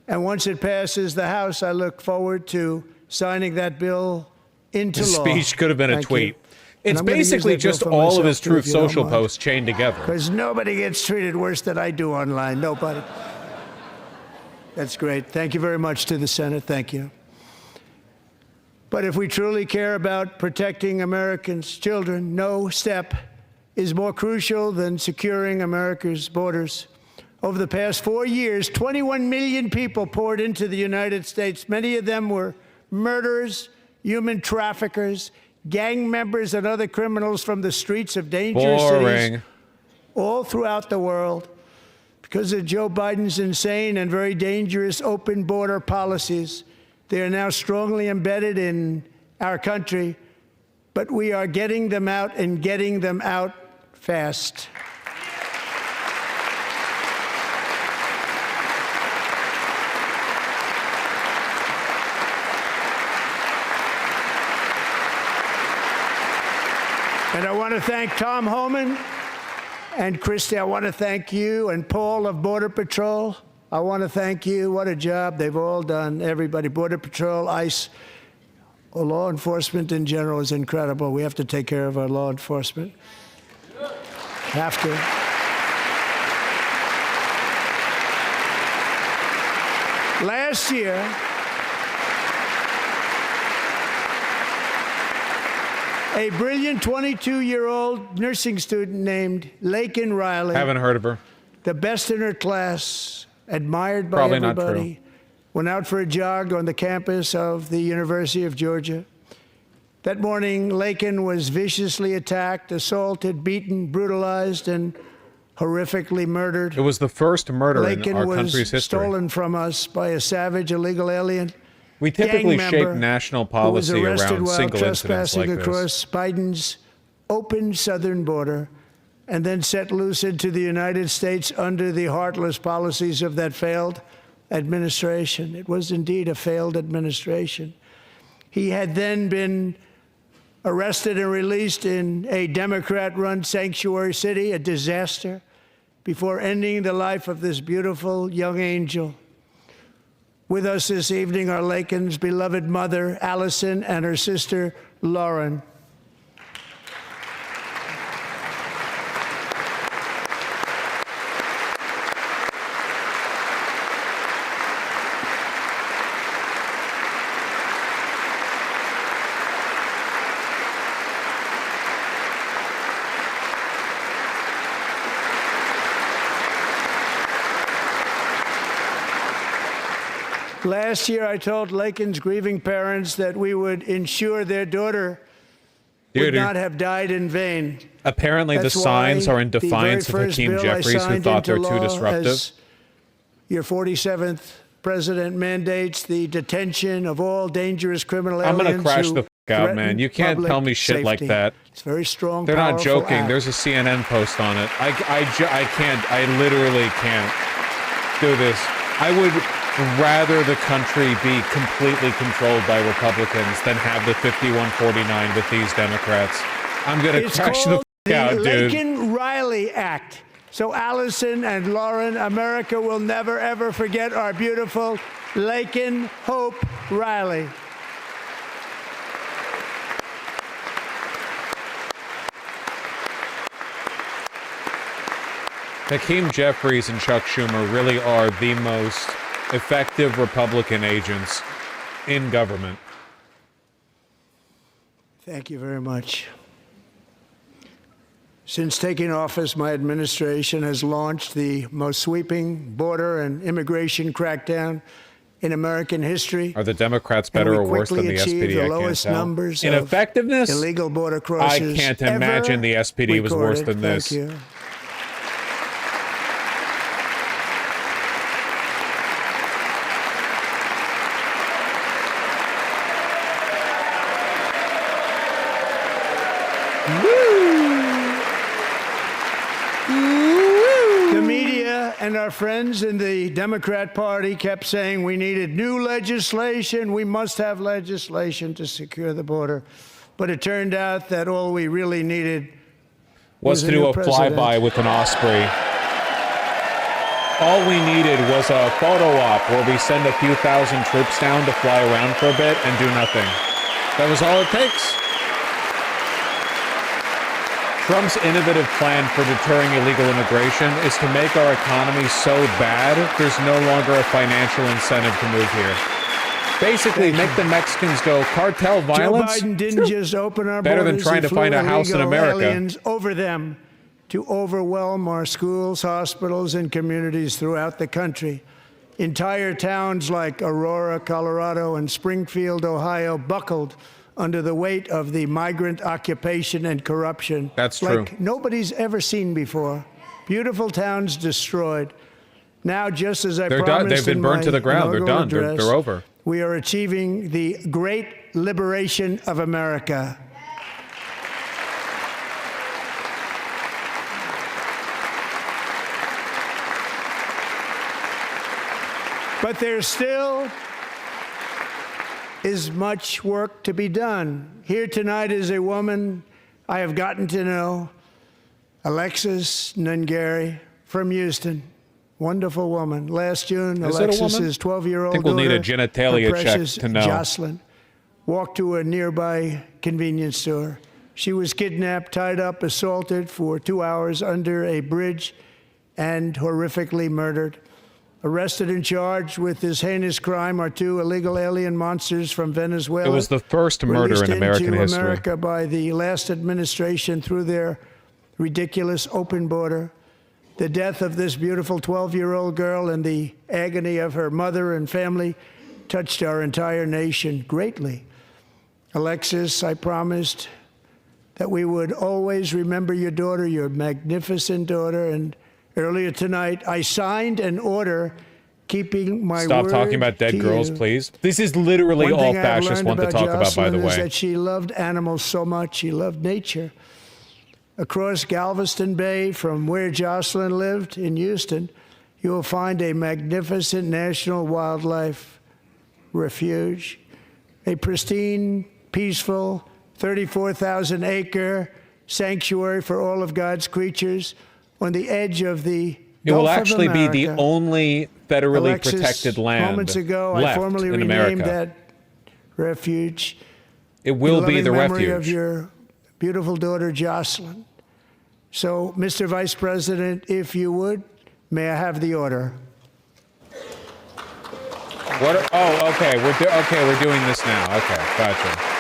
And once it passes the House, I look forward to signing that bill into law. The speech could have been a tweet. It's I'm gonna use basically that bill just for all of myself, his too, Truth if you don't Social mind. posts chained together. Because nobody gets treated worse than I do online. Nobody. That's great. Thank you very much to the Senate. Thank you. But if we truly care about protecting Americans' children, no step is more crucial than securing America's borders. Over the past 4 years, 21 million people poured into the United States. Many of them were murderers, human traffickers, gang members, and other criminals from the streets of dangerous cities all throughout the world. Because of Joe Biden's insane and very dangerous open border policies, They are now strongly embedded in our country, but we are getting them out and getting them out fast. And I want to thank Tom Homan and Christy. I want to thank you and Paul of Border Patrol. I want to thank you. What a job they've all done. Everybody, Border Patrol, ICE, law enforcement in general is incredible. We have to take care of our law enforcement. Have to. Last year, a brilliant 22-year-old nursing student named Laken Riley. Haven't heard of her. The best in her class, admired by Probably everybody. not true. Went out for a jog on the campus of the University of Georgia. That morning, Laken was viciously attacked, assaulted, beaten, brutalized, and horrifically murdered. It was the first murder in Laken our was country's history. stolen from us by a savage illegal alien. We typically Gang shape member national who was policy arrested around while single incidents trespassing like this. across Biden's open southern border and then set loose into the United States under the heartless policies of that failed administration. It was indeed a failed administration. He had then been arrested and released in a Democrat-run sanctuary city, a disaster, before ending the life of this beautiful young angel. With us this evening are Laken's beloved mother, Allison, and her sister, Lauren. Last year, I told Laken's grieving parents that we would ensure their daughter would not have died in vain. Apparently, That's the signs why are in the defiance of very first Hakeem bill I Jeffries, who signed thought they're into too law disruptive. as your 47th president mandates the detention of all dangerous criminal I'm aliens. going to crash who the f*** out, threaten man. You can't public tell me shit like safety. that. It's very strong. They're not powerful joking. act. There's a CNN post on it. I can't. I literally can't do this. I would rather the country be completely controlled by Republicans than have the 51-49 with these Democrats. I'm going to It's crash the called f*** out, the dude. Laken-Riley Act. So Allison and Lauren, America will never, ever forget our beautiful Laken Hope Riley. Hakeem Jeffries and Chuck Schumer really are the most effective Republican agents in government. Thank you very much. Since taking office, my administration has launched the most sweeping border and immigration crackdown in American history. Are the Democrats better or worse than the SPD? The I can't lowest tell. numbers In of effectiveness, illegal border I crosses can't ever imagine the SPD was worse recorded. than this. Thank you. The media and our friends in the Democrat Party kept saying we needed new legislation. We must have legislation to secure the border. But it turned out that all we really needed was to do a flyby with an Osprey. All we needed was a photo op where we send a few thousand troops down to fly around for a bit and do nothing. That was all it takes. Trump's innovative plan for deterring illegal immigration is to make our economy so bad there's no longer a financial incentive to move here. Basically, make the Mexicans go, cartel violence? Joe Biden didn't just open our Better than borders, trying he to find flew a house in illegal America. aliens over them to overwhelm our schools, hospitals, and communities throughout the country. Entire towns like Aurora, Colorado, and Springfield, Ohio, buckled under the weight of the migrant occupation and corruption. That's true. Like nobody's ever seen before. Beautiful towns destroyed. Now, just as I promised They've been in burned my to the ground. They're inaugural done. address, They're over. we are achieving the great liberation of America. But there still is much work to be done. Here tonight is a woman I have gotten to know, Alexis Nungari from Houston. Wonderful woman. Last June, Alexis's 12-year-old I think we'll need a daughter, genitalia her check precious to know. Jocelyn, walked to a nearby convenience store. She was kidnapped, tied up, assaulted for 2 hours under a bridge, and horrifically murdered. Arrested and charged with this heinous crime are two illegal alien monsters from Venezuela. It was the first murder in American released into history. America by the last administration through their ridiculous open border. The death of this beautiful 12-year-old girl and the agony of her mother and family touched our entire nation greatly. Alexis, I promised that we would always remember your daughter, your magnificent daughter, and earlier tonight, I signed an order keeping my word. Stop talking about dead girls, you. please. This is literally all fascists want to talk about, by the Jocelyn is way. that she loved animals so much. She loved nature. Across Galveston Bay, from where Jocelyn lived in Houston, you will find a magnificent national wildlife refuge, a pristine, peaceful, 34,000-acre sanctuary for all of God's creatures on the edge of the It will Gulf of actually be the America. only federally Alexis, protected land moments ago, I left formally in renamed America. that refuge. It will be in the loving memory refuge. of your beautiful daughter, Jocelyn. So, Mr. Vice President, if you would, may I have the order? What? Oh, okay. We're doing this now. Okay, gotcha.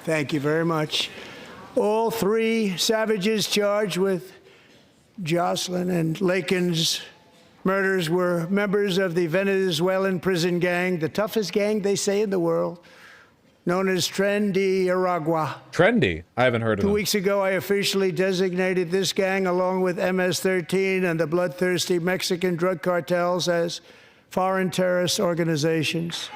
Thank you very much. All three savages charged with Jocelyn and Lakin's murders were members of the Venezuelan prison gang, the toughest gang, they say, in the world, known as Tren de Aragua. Trendy. I haven't heard of 2 them. weeks ago, I officially designated this gang, along with MS-13 and the bloodthirsty Mexican drug cartels, as foreign terrorist organizations.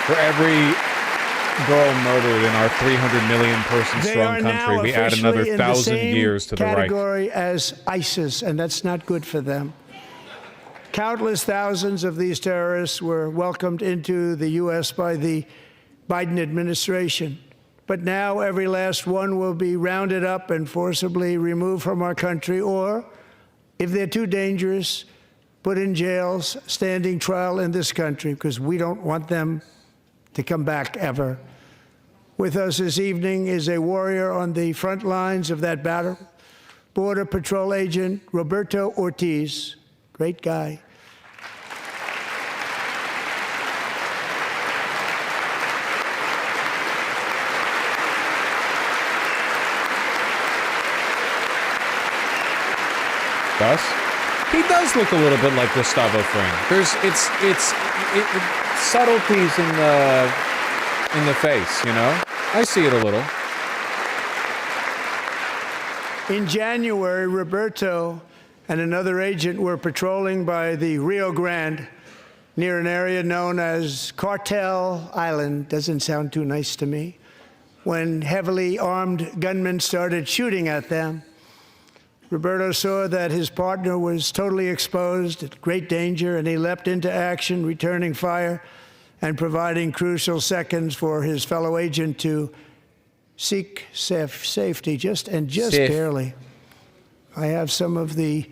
For every girl murdered in our 300 million person They strong are country, now we add another officially in the 1,000 same years to the right. category as ISIS, and that's not good for them. Countless thousands of these terrorists were welcomed into the U.S. by the Biden administration. But now every last one will be rounded up and forcibly removed from our country, or, if they're too dangerous, put in jails, standing trial in this country, because we don't want them to come back ever. With us this evening is a warrior on the front lines of that battle, Border Patrol Agent Roberto Ortiz. Great guy. Gus? He does look a little bit like Gustavo Fring. There's subtleties in the face, you know? I see it a little. In January, Roberto and another agent were patrolling by the Rio Grande near an area known as Cartel Island. Doesn't sound too nice to me. When heavily armed gunmen started shooting at them, Roberto saw that his partner was totally exposed, at great danger, and he leapt into action, returning fire and providing crucial seconds for his fellow agent to seek safety, just barely. I have some of the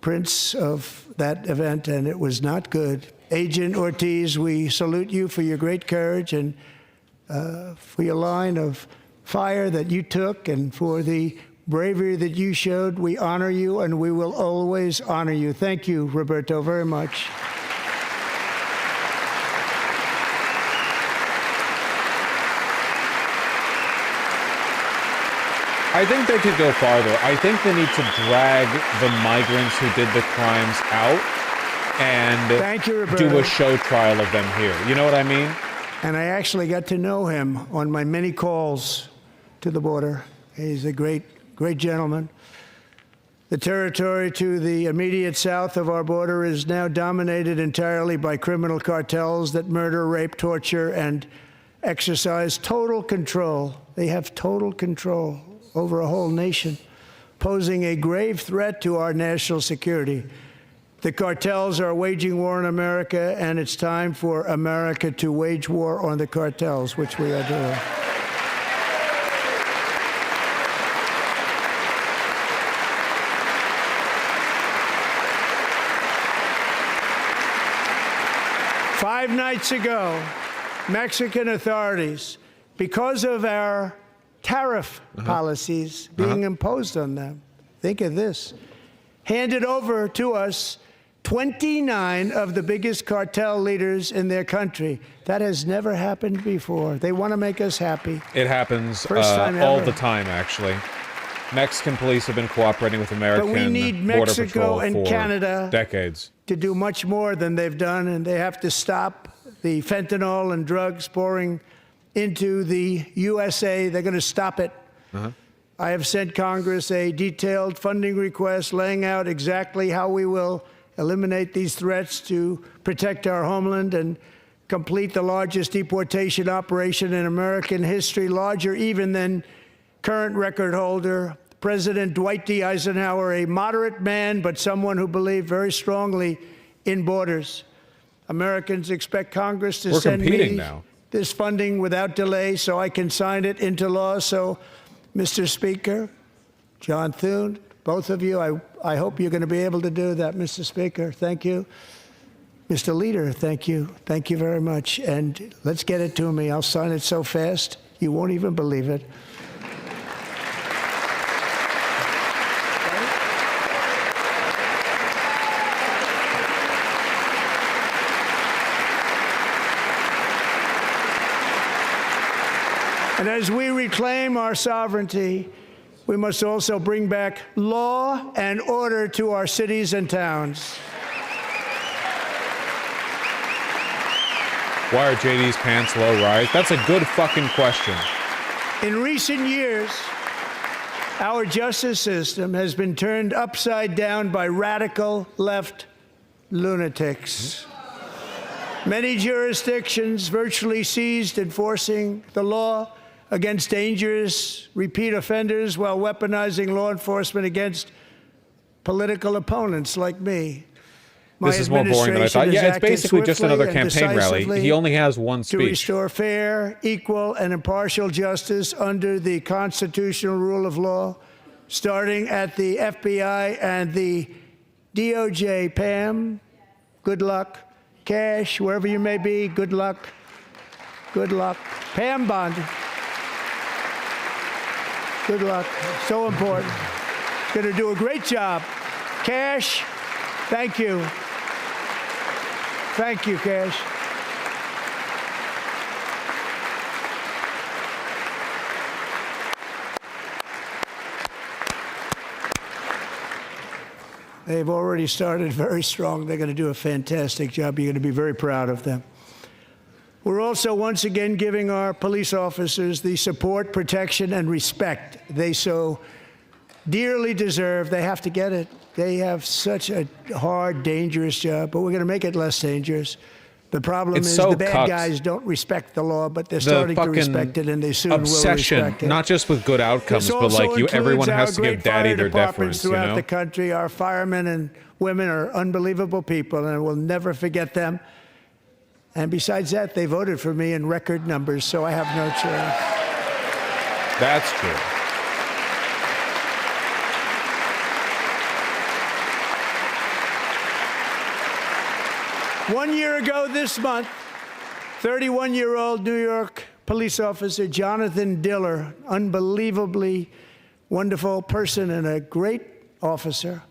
prints of that event, and it was not good. Agent Ortiz, we salute you for your great courage and for your line of fire that you took, and for the bravery that you showed. We honor you, and we will always honor you. Thank you, Roberto, very much. I think they could go farther. I think they need to drag the migrants who did the crimes out and Thank you, Roberto. do a show trial of them here. You know what I mean? And I actually got to know him on my many calls to the border. He's a great gentleman. The territory to the immediate south of our border is now dominated entirely by criminal cartels that murder, rape, torture, and exercise total control. They have total control over a whole nation, posing a grave threat to our national security. The cartels are waging war on America, and it's time for America to wage war on the cartels, which we are doing. Five nights ago, Mexican authorities, because of our tariff policies being imposed on them, think of this, handed over to us 29 of the biggest cartel leaders in their country. That has never happened before. They want to make us happy. It happens First time all ever. the time, actually. Mexican police have been cooperating with American But we need Border Mexico Patrol and for Canada decades. to do much more than they've done, and they have to stop the fentanyl and drugs pouring into the USA. They're going to stop it. I have sent Congress a detailed funding request laying out exactly how we will eliminate these threats to protect our homeland and complete the largest deportation operation in American history, larger even than current record holder, President Dwight D. Eisenhower, a moderate man, but someone who believed very strongly in borders. Americans expect Congress to send me now. this funding without delay so I can sign it into law. So, Mr. Speaker, John Thune, both of you, I hope you're going to be able to do that, Mr. Speaker. Thank you. Mr. Leader, thank you. Thank you very much. And let's get it to me. I'll sign it so fast, you won't even believe it. And as we reclaim our sovereignty, we must also bring back law and order to our cities and towns. Why are JD's pants low rise? That's a good fucking question. In recent years, our justice system has been turned upside down by radical left lunatics. Many jurisdictions virtually ceased enforcing the law against dangerous repeat offenders while weaponizing law enforcement against political opponents like me. This is more boring than I thought. Yeah, it's basically just another campaign rally. He only has one to speech. restore fair, equal, and impartial justice under the constitutional rule of law, starting at the FBI and the DOJ. Pam, good luck. Cash, wherever you may be, good luck. Good luck. Pam Bondi. Good luck. So important. Going to do a great job. Cash, thank you. Thank you, Cash. They've already started very strong. They're going to do a fantastic job. You're going to be very proud of them. We're also once again giving our police officers the support, protection, and respect they so dearly deserve. They have to get it. They have such a hard, dangerous job, but we're going to make it less dangerous. The problem is so the bad cucked. guys don't respect the law, but they're starting to respect it, and they soon obsession, will respect it. not just with good outcomes, This but also like you, everyone includes has our to give great daddy fire their departments deference, you throughout know? the country. Our firemen and women are unbelievable people, and we'll never forget them. And besides that, they voted for me in record numbers, so I have no choice. That's true. One year ago this month, 31-year-old New York police officer Jonathan Diller, unbelievably wonderful person and a great officer,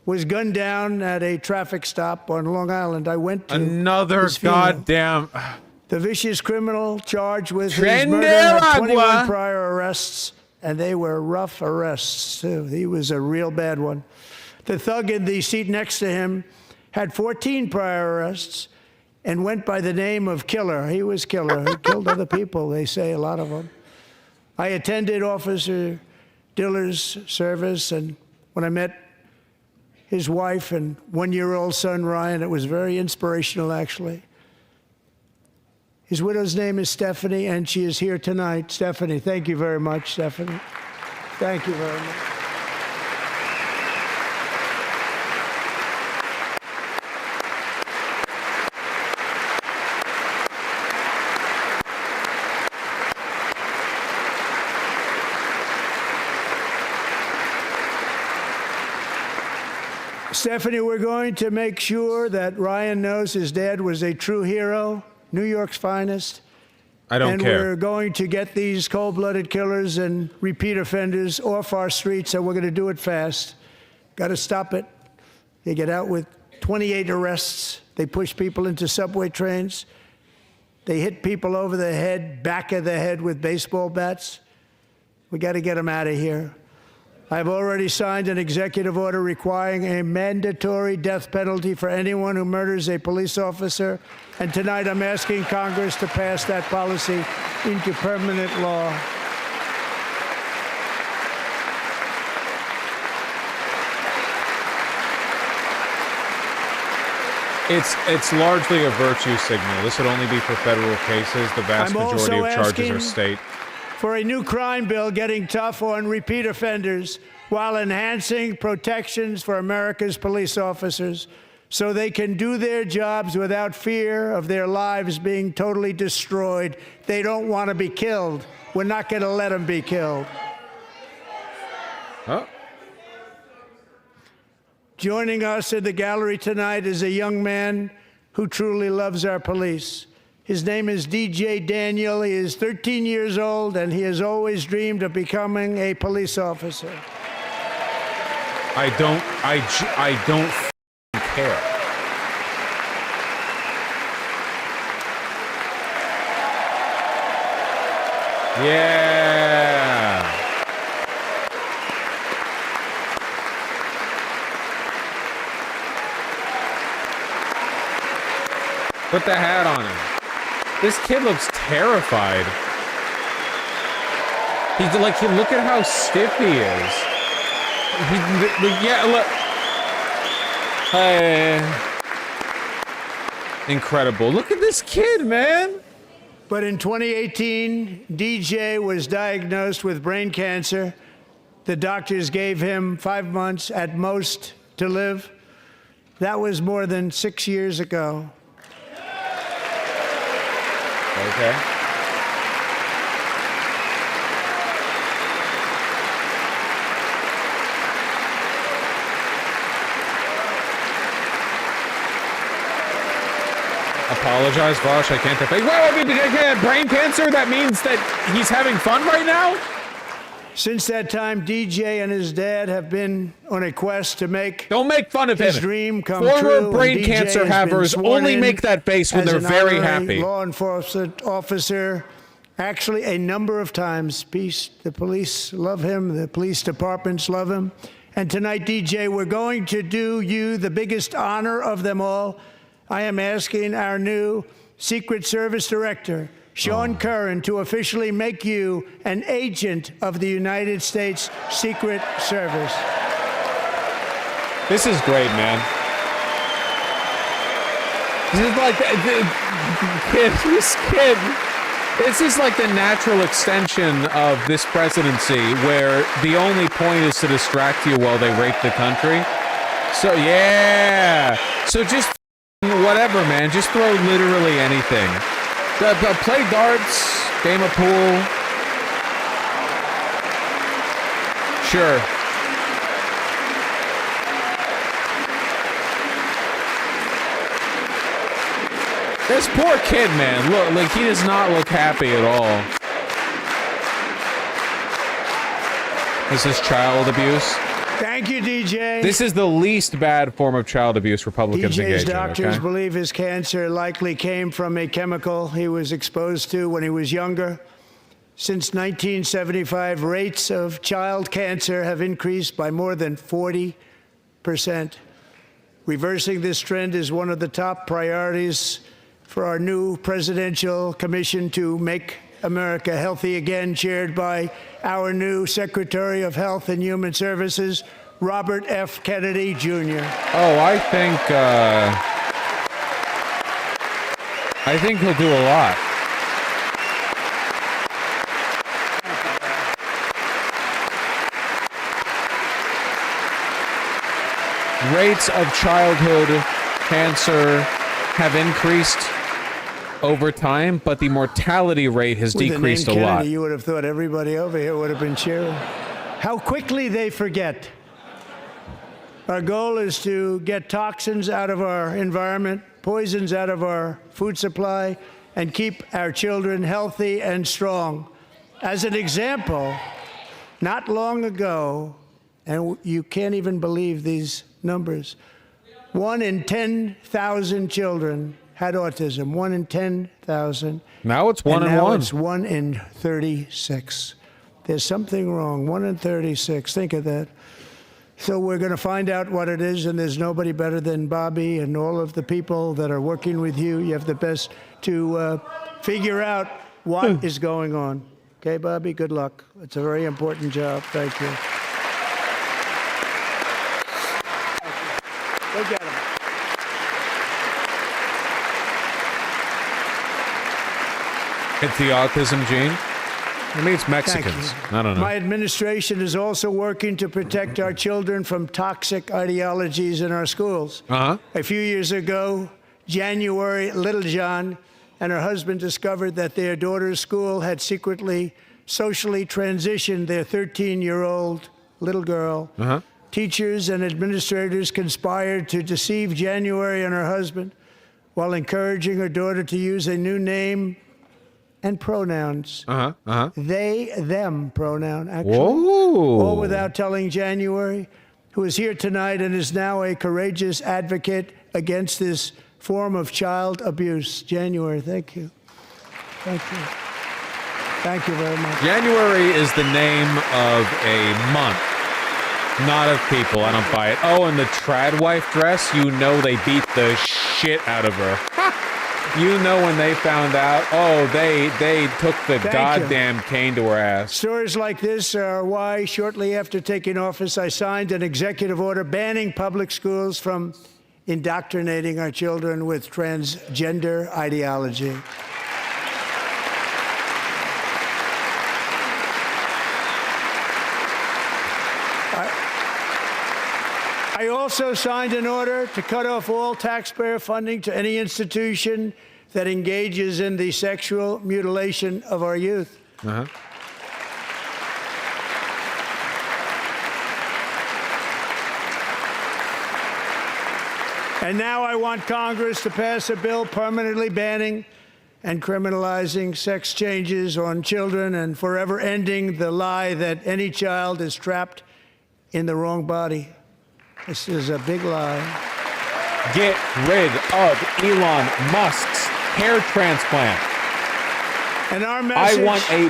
was gunned down at a traffic stop on Long Island. I went to another his funeral. goddamn. The vicious criminal charged with his murder had 21 prior arrests, and they were rough arrests, too. He was a real bad one. The thug in the seat next to him had 14 prior arrests and went by the name of Killer. He was Killer. He killed other people, they say, a lot of them. I attended Officer Diller's service, and when I met his wife and one-year-old son, Ryan, it was very inspirational, actually. His widow's name is Stephanie, and she is here tonight. Stephanie, thank you very much, Stephanie. Thank you very much. Stephanie, we're going to make sure that Ryan knows his dad was a true hero, New York's finest. I don't care. And we're going to get these cold-blooded killers and repeat offenders off our streets, and we're going to do it fast. Got to stop it. They get out with 28 arrests. They push people into subway trains. They hit people over the head, back of the head with baseball bats. We got to get them out of here. I've already signed an executive order requiring a mandatory death penalty for anyone who murders a police officer. And tonight I'm asking Congress to pass that policy into permanent law. It's largely a virtue signal. This would only be for federal cases. The vast majority of charges are state. For a new crime bill getting tough on repeat offenders while enhancing protections for America's police officers so they can do their jobs without fear of their lives being totally destroyed. They don't want to be killed. We're not going to let them be killed. Huh? Joining us in the gallery tonight is a young man who truly loves our police. His name is DJ Daniel. He is 13 years old, and he has always dreamed of becoming a police officer. I don't care. Yeah. Put the hat on him. This kid looks terrified. He's like, look at how stiff he is. Yeah, look. Hey. Incredible. Look at this kid, man. But in 2018, DJ was diagnosed with brain cancer. The doctors gave him 5 months at most to live. That was more than 6 years ago. Okay. Apologize, Vosh. I can't defend. Well, I mean, brain cancer? That means that he's having fun right now? Since that time, DJ and his dad have been on a quest to make Don't make fun of his him. dream come Former true. brain cancer havers only make that face when they're very happy. Law enforcement officer, actually a number of times. The police love him. The police departments love him. And tonight, DJ, we're going to do you the biggest honor of them all. I am asking our new Secret Service Director, Sean Curran, to officially make you an agent of the United States Secret Service. This is great, man. This is like this kid. This is like the natural extension of this presidency, where the only point is to distract you while they rape the country. So yeah. So just whatever, man. Just throw literally anything. Play darts, game of pool. Sure. This poor kid, man. Look, like he does not look happy at all. This is child abuse. Thank you, DJ. This is the least bad form of child abuse Republicans DJ's engage in, doctors okay? believe his cancer likely came from a chemical he was exposed to when he was younger. Since 1975, rates of child cancer have increased by more than 40%. Reversing this trend is one of the top priorities for our new presidential commission to make America healthy again, chaired by our new Secretary of Health and Human Services, Robert F. Kennedy, Jr. Oh, I think he'll do a lot. Rates of childhood cancer have increased over time, but the mortality rate has decreased a Kennedy, lot. you would have thought everybody over here would have been cheering. How quickly they forget. Our goal is to get toxins out of our environment, poisons out of our food supply, and keep our children healthy and strong. As an example, not long ago, and you can't even believe these numbers, 1 in 10,000 children had autism. 1 in 10,000. Now it's 1 in now 1. It's 1 in 36. There's something wrong. 1 in 36. Think of that. So we're going to find out what it is, and there's nobody better than Bobby and all of the people that are working with you. You have the best to figure out what is going on. Okay, Bobby, good luck. It's a very important job. Thank you. Go get him. It's the autism gene. Maybe it's Mexicans. I don't know. My administration is also working to protect our children from toxic ideologies in our schools. Uh-huh. A few years ago, January, Littlejohn and her husband discovered that their daughter's school had secretly socially transitioned their 13-year-old little girl. Uh-huh. Teachers and administrators conspired to deceive January and her husband while encouraging her daughter to use a new name and pronouns. They, them pronoun, actually. Whoa. All without telling January, who is here tonight and is now a courageous advocate against this form of child abuse. January, thank you. Thank you. Thank you very much. January is the name of a month, not of people. I don't buy it. Oh, and the trad wife dress, you know they beat the shit out of her. You know when they found out, oh, they took the goddamn cane to her ass. Stories like this are why, shortly after taking office, I signed an executive order banning public schools from indoctrinating our children with transgender ideology. I also signed an order to cut off all taxpayer funding to any institution that engages in the sexual mutilation of our youth. Uh-huh. And now I want Congress to pass a bill permanently banning and criminalizing sex changes on children and forever ending the lie that any child is trapped in the wrong body. This is a big lie. Get rid of Elon Musk's hair transplant. And our message I want a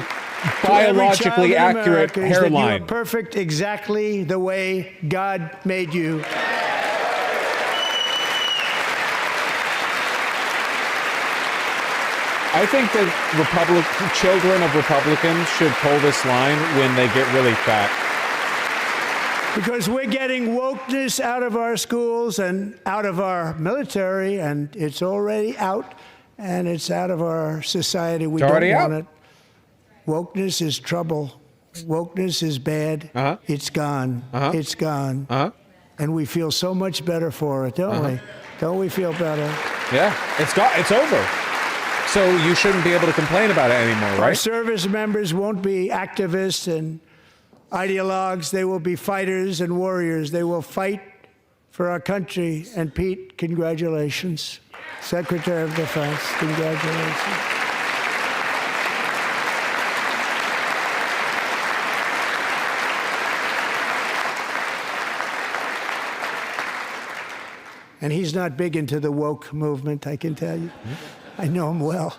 biologically accurate hairline. You are perfect exactly the way God made you. I think that children of Republicans should pull this line when they get really fat. Because we're getting wokeness out of our schools and out of our military, and it's already out, and it's out of our society. We don't want it. Wokeness is trouble. Wokeness is bad. It's gone. It's gone. And we feel so much better for it, don't we? Don't we feel better? Yeah, it's over. So you shouldn't be able to complain about it anymore, right? Our service members won't be activists and ideologues. They will be fighters and warriors. They will fight for our country. And Pete, congratulations. Secretary of Defense, congratulations. and he's not big into the woke movement, I can tell you. I know him well.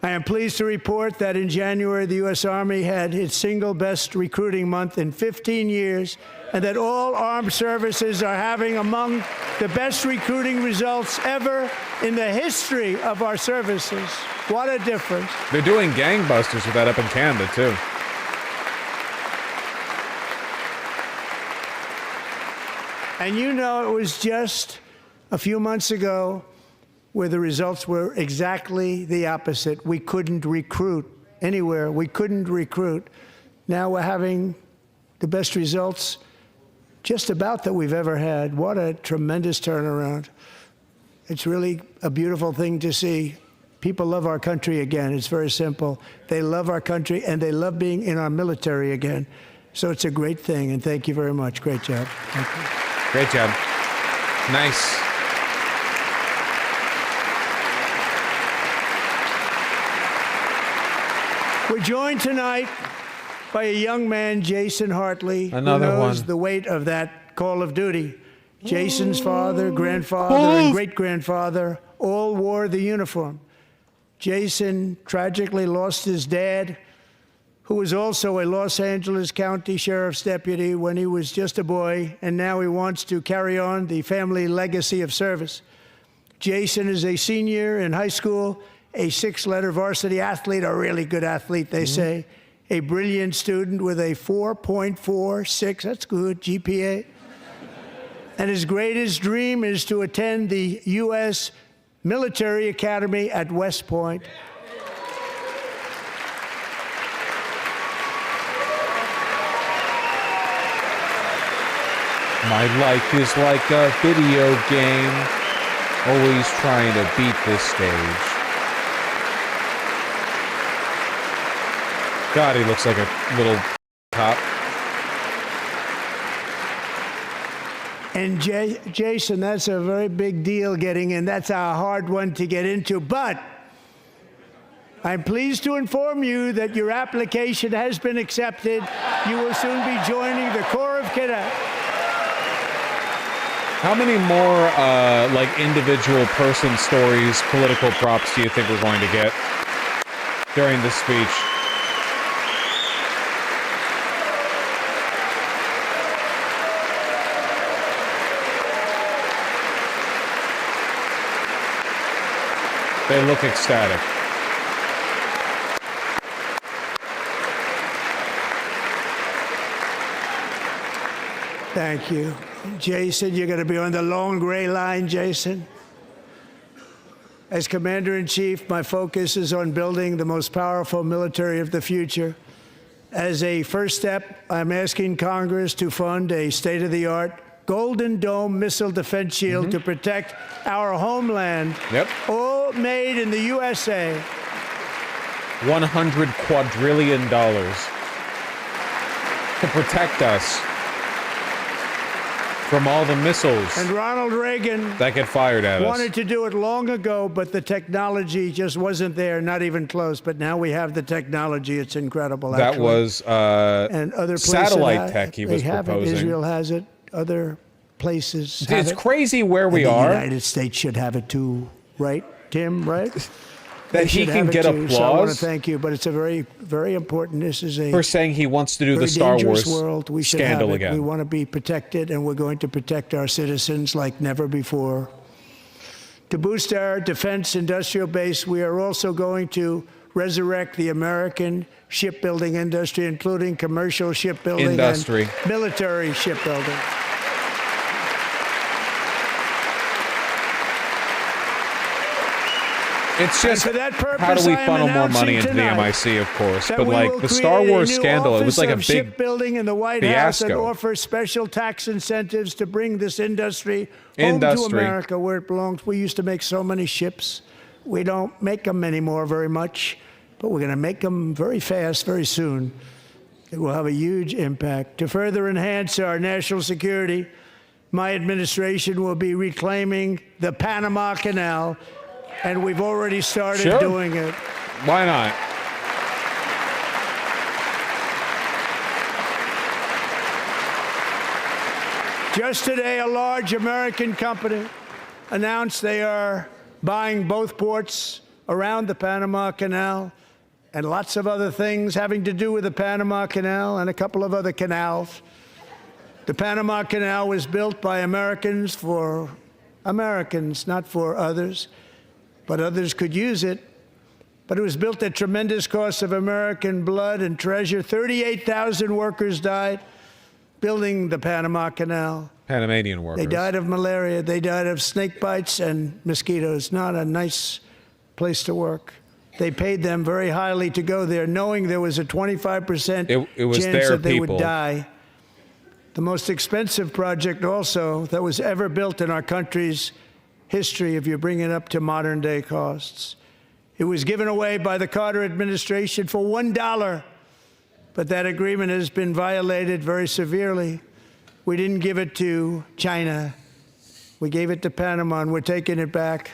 I am pleased to report that in January, the U.S. Army had its single best recruiting month in 15 years, and that all armed services are having among the best recruiting results ever in the history of our services. What a difference. They're doing gangbusters with that up in Canada, too. And you know, it was just a few months ago where the results were exactly the opposite. We couldn't recruit anywhere. We couldn't recruit. Now we're having the best results just about that we've ever had. What a tremendous turnaround. It's really a beautiful thing to see. People love our country again. It's very simple. They love our country, and they love being in our military again. So it's a great thing, and thank you very much. Great job. Thank you. Great job. Nice. We're joined tonight by a young man, Jason Hartley, Another who knows one. the weight of that call of duty. Jason's father, grandfather, and great-grandfather all wore the uniform. Jason tragically lost his dad, who was also a Los Angeles County Sheriff's deputy when he was just a boy, and now he wants to carry on the family legacy of service. Jason is a senior in high school, a six-letter varsity athlete, a really good athlete, they say, a brilliant student with a 4.46, that's good, GPA. And his greatest dream is to attend the U.S. Military Academy at West Point. My life is like a video game, always trying to beat this stage. God, he looks like a little cop. And Jason, that's a very big deal getting in. That's a hard one to get into. But I'm pleased to inform you that your application has been accepted. You will soon be joining the Corps of Cadets. How many more, like, individual person stories, political props do you think we're going to get during this speech? They look ecstatic. Thank you. Jason, you're going to be on the long gray line, Jason. As Commander-in-Chief, my focus is on building the most powerful military of the future. As a first step, I'm asking Congress to fund a state-of-the-art Golden Dome missile defense shield to protect our homeland. Yep. All made in the USA. $100 quadrillion to protect us from all the missiles And Ronald Reagan that get fired at us. wanted to do it long ago, but the technology just wasn't there, not even close. But now we have the technology. It's incredible. That actually. was And other places satellite tech he they was have proposing. It. Israel has it. Other places have It's it. crazy where we And are. The United States should have it too, right, Tim? Right? That They he should can have it get too. So I want to applause thank you, but it's a very, very important. This is a for saying he wants to do the very Star dangerous Wars world. We should scandal have it. again. We want to be protected, and we're going to protect our citizens like never before. To boost our defense industrial base, we are also going to resurrect the American shipbuilding industry, including commercial shipbuilding Industry. and military shipbuilding. It's just, for that purpose, how do we I am funnel more announcing money into the tonight MIC, of course, that but we like will the Star create a Wars new scandal, it was like a Office big of shipbuilding in the White House and fiasco. offer special tax incentives to bring this industry home to America where it belongs. We used to make so many ships. We don't make them anymore very much, but we're going to make them very fast, very soon. It will have a huge impact. To further enhance our national security, my administration will be reclaiming the Panama Canal, and we've already started doing it. Why not? Just today, a large American company announced they are buying both ports around the Panama Canal and lots of other things having to do with the Panama Canal and a couple of other canals. The Panama Canal was built by Americans for Americans, not for others, but others could use it. But it was built at tremendous cost of American blood and treasure. 38,000 workers died building the Panama Canal. Panamanian workers. They died of malaria. They died of snake bites and mosquitoes. Not a nice place to work. They paid them very highly to go there, knowing there was a 25% chance that they would die. The most expensive project also that was ever built in our country's history, if you bring it up to modern day costs. It was given away by the Carter administration for $1, but that agreement has been violated very severely. We didn't give it to China. We gave it to Panama, and we're taking it back.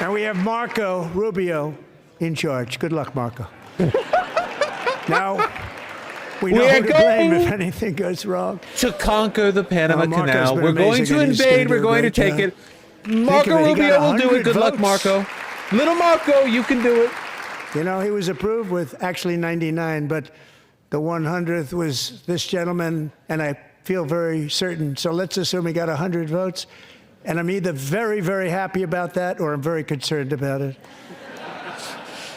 And we have Marco Rubio in charge. Good luck, Marco. Now, we know who to blame if anything goes wrong. To conquer the Panama Marco's Canal. been We're going amazing, to and he's gonna invade. do We're a going to great take job. it. Marco He Rubio got will do it. Good luck, votes. Marco. Little Marco, you can do it. You know, he was approved with actually 99, but the 100th was this gentleman, and I feel very certain. So let's assume he got 100 votes. And I'm either very, very happy about that or I'm very concerned about it.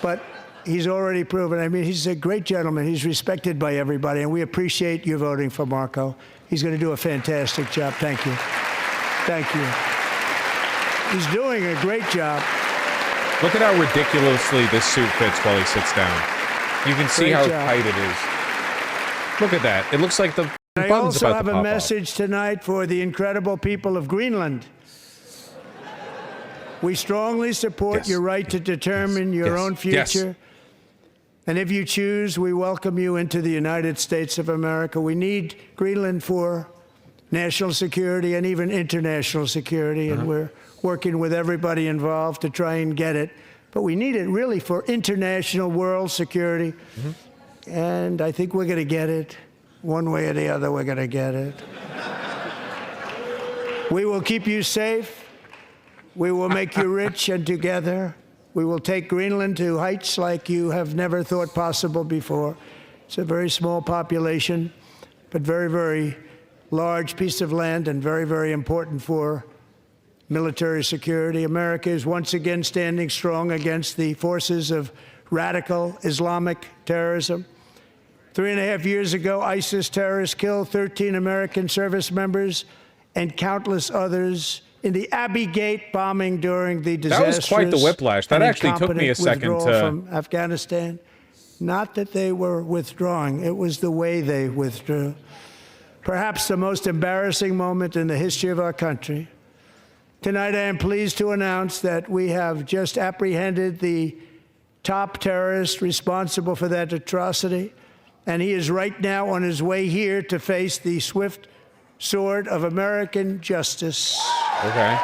But he's already proven. I mean, he's a great gentleman. He's respected by everybody, and we appreciate you voting for Marco. He's going to do a fantastic job. Thank you. Thank you. He's doing a great job. Look at how ridiculously this suit fits while he sits down. You can see Great how job. tight it is. Look at that. It looks like the I button's also about have to a pop off. message tonight for the incredible people of Greenland. We strongly support Yes. your right to determine your Yes. own Yes. future. And if you choose, we welcome you into the United States of America. We need Greenland for national security and even international security, and we're working with everybody involved to try and get it. But we need it really for international world security. And I think we're going to get it. One way or the other, we're going to get it. We will keep you safe. We will make you rich, and together we will take Greenland to heights like you have never thought possible before. It's a very small population, but very, very large piece of land and very, very important for military security. America is once again standing strong against the forces of radical Islamic terrorism. 3.5 years ago, ISIS terrorists killed 13 American service members and countless others in the Abbey Gate bombing during the disastrous That was quite the whiplash. That and actually took me a incompetent second withdrawal to... from Afghanistan. Not that they were withdrawing, it was the way they withdrew. Perhaps the most embarrassing moment in the history of our country. Tonight, I am pleased to announce that we have just apprehended the top terrorist responsible for that atrocity, and he is right now on his way here to face the swift sword of American justice. Okay.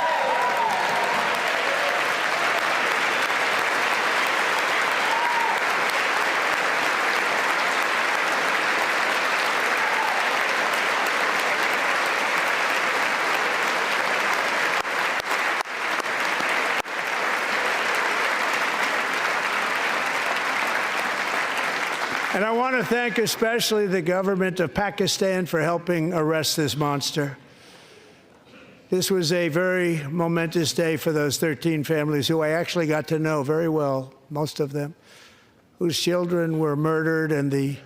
And I want to thank especially the government of Pakistan for helping arrest this monster. This was a very momentous day for those 13 families who I actually got to know very well, most of them, whose children were murdered, and the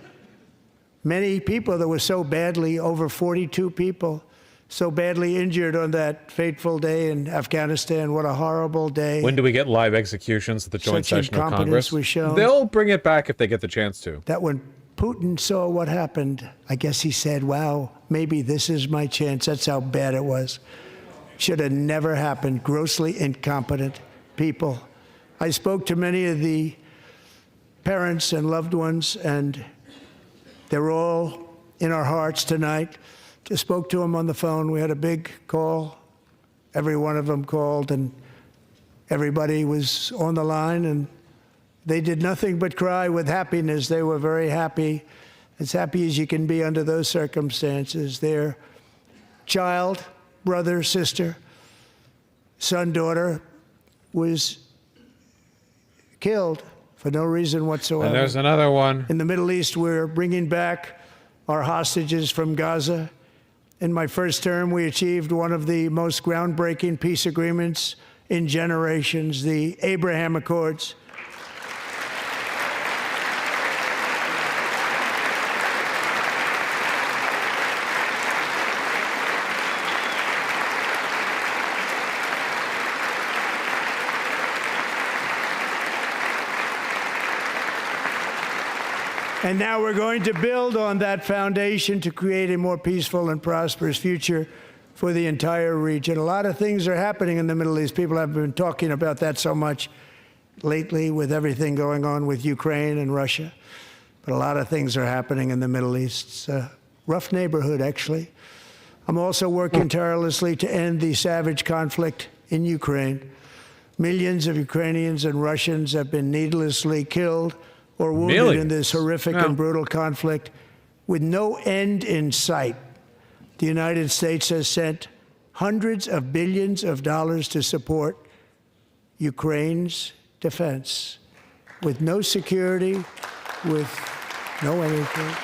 many people that were so badly, over 42 people, so badly injured on that fateful day in Afghanistan. What a horrible day. When do we get live executions at the joint Such session of incompetence Congress? was shown. They'll bring it back if they get the chance to. That when Putin saw what happened, I guess he said, wow, maybe this is my chance. That's how bad it was. Should have never happened. Grossly incompetent people. I spoke to many of the parents and loved ones, and they're all in our hearts tonight. Just spoke to them on the phone. We had a big call every one of them called, and everybody was on the line, and they did nothing but cry with happiness. They were very happy as you can be under those circumstances. Their child, brother, sister, son, daughter was killed for no reason whatsoever. And there's another one. In the Middle East, we're bringing back our hostages from Gaza. In my first term, we achieved one of the most groundbreaking peace agreements in generations, the Abraham Accords. And now we're going to build on that foundation to create a more peaceful and prosperous future for the entire region. A lot of things are happening in the Middle East. People have been talking about that so much lately with everything going on with Ukraine and Russia. But a lot of things are happening in the Middle East. It's a rough neighborhood, actually. I'm also working tirelessly to end the savage conflict in Ukraine. Millions of Ukrainians and Russians have been needlessly killed or wounded in this horrific and brutal conflict with no end in sight. The United States has sent hundreds of billions of dollars to support Ukraine's defense with no security, with no anything.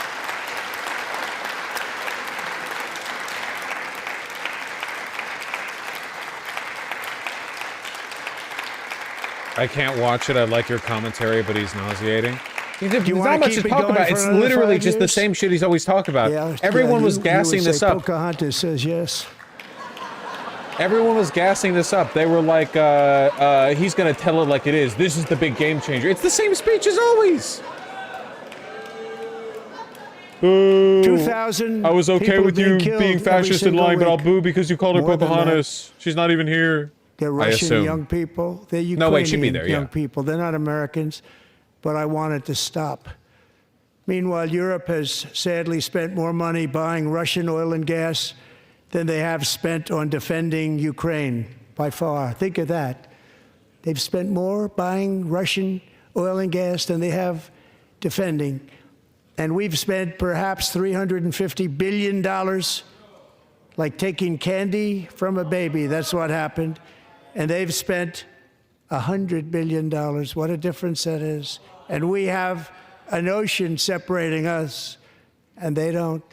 I can't watch it. I like your commentary, but he's nauseating. You There's not much to talk about. It's literally just the same shit he's always talked about. Yeah, Everyone was gassing this up. Pocahontas says yes. Everyone was gassing this up. They were like, he's going to tell it like it is. This is the big game changer. It's the same speech as always. 2,000 I was okay with you being fascist in line, but I'll boo because you called her More than Pocahontas. She's not even here. They're Russian young people. They're Ukrainian young people. They're not Americans, but I want it to stop. Meanwhile, Europe has sadly spent more money buying Russian oil and gas than they have spent on defending Ukraine, by far. Think of that. They've spent more buying Russian oil and gas than they have defending. And we've spent perhaps $350 billion, like taking candy from a baby. That's what happened. And they've spent $100 billion. What a difference that is. And we have an ocean separating us, and they don't.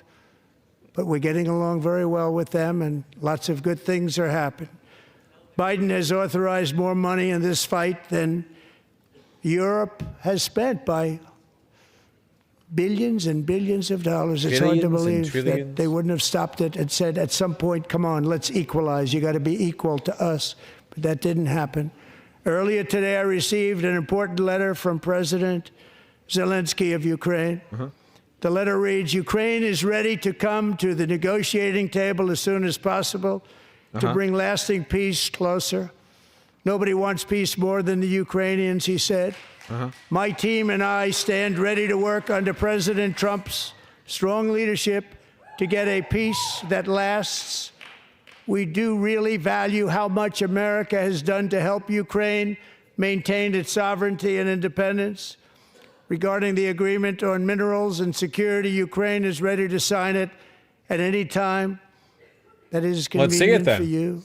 But we're getting along very well with them, and lots of good things are happening. Biden has authorized more money in this fight than Europe has spent by billions and billions of dollars. It's hard to believe that they wouldn't have stopped it and said at some point, come on, let's equalize. You got to be equal to us. But that didn't happen. Earlier today, I received an important letter from President Zelensky of Ukraine. The letter reads, Ukraine is ready to come to the negotiating table as soon as possible to bring lasting peace closer. Nobody wants peace more than the Ukrainians, he said. My team and I stand ready to work under President Trump's strong leadership to get a peace that lasts. We do really value how much America has done to help Ukraine maintain its sovereignty and independence. Regarding the agreement on minerals and security, Ukraine is ready to sign it at any time that is convenient for you.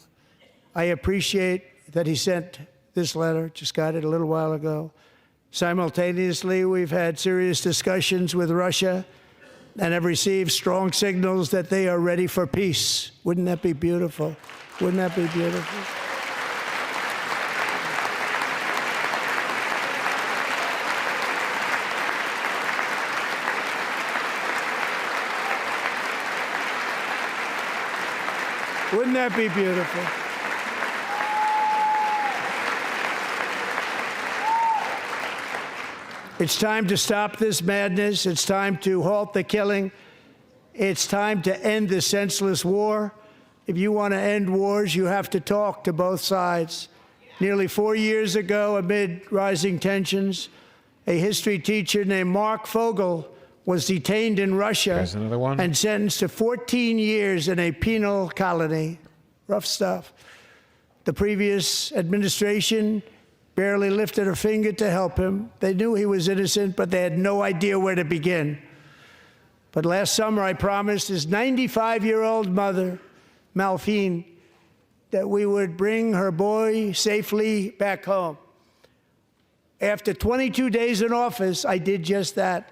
I appreciate that he sent this letter, just got it a little while ago. Simultaneously, we've had serious discussions with Russia and have received strong signals that they are ready for peace. Wouldn't that be beautiful? Wouldn't that be beautiful? Wouldn't that be beautiful? It's time to stop this madness. It's time to halt the killing. It's time to end this senseless war. If you want to end wars, you have to talk to both sides. Nearly 4 years ago, amid rising tensions, a history teacher named Mark Fogel was detained in Russia and sentenced to 14 years in a penal colony. Rough stuff. The previous administration barely lifted a finger to help him. They knew he was innocent, but they had no idea where to begin. But last summer, I promised his 95-year-old mother, Malphine, that we would bring her boy safely back home. After 22 days in office, I did just that,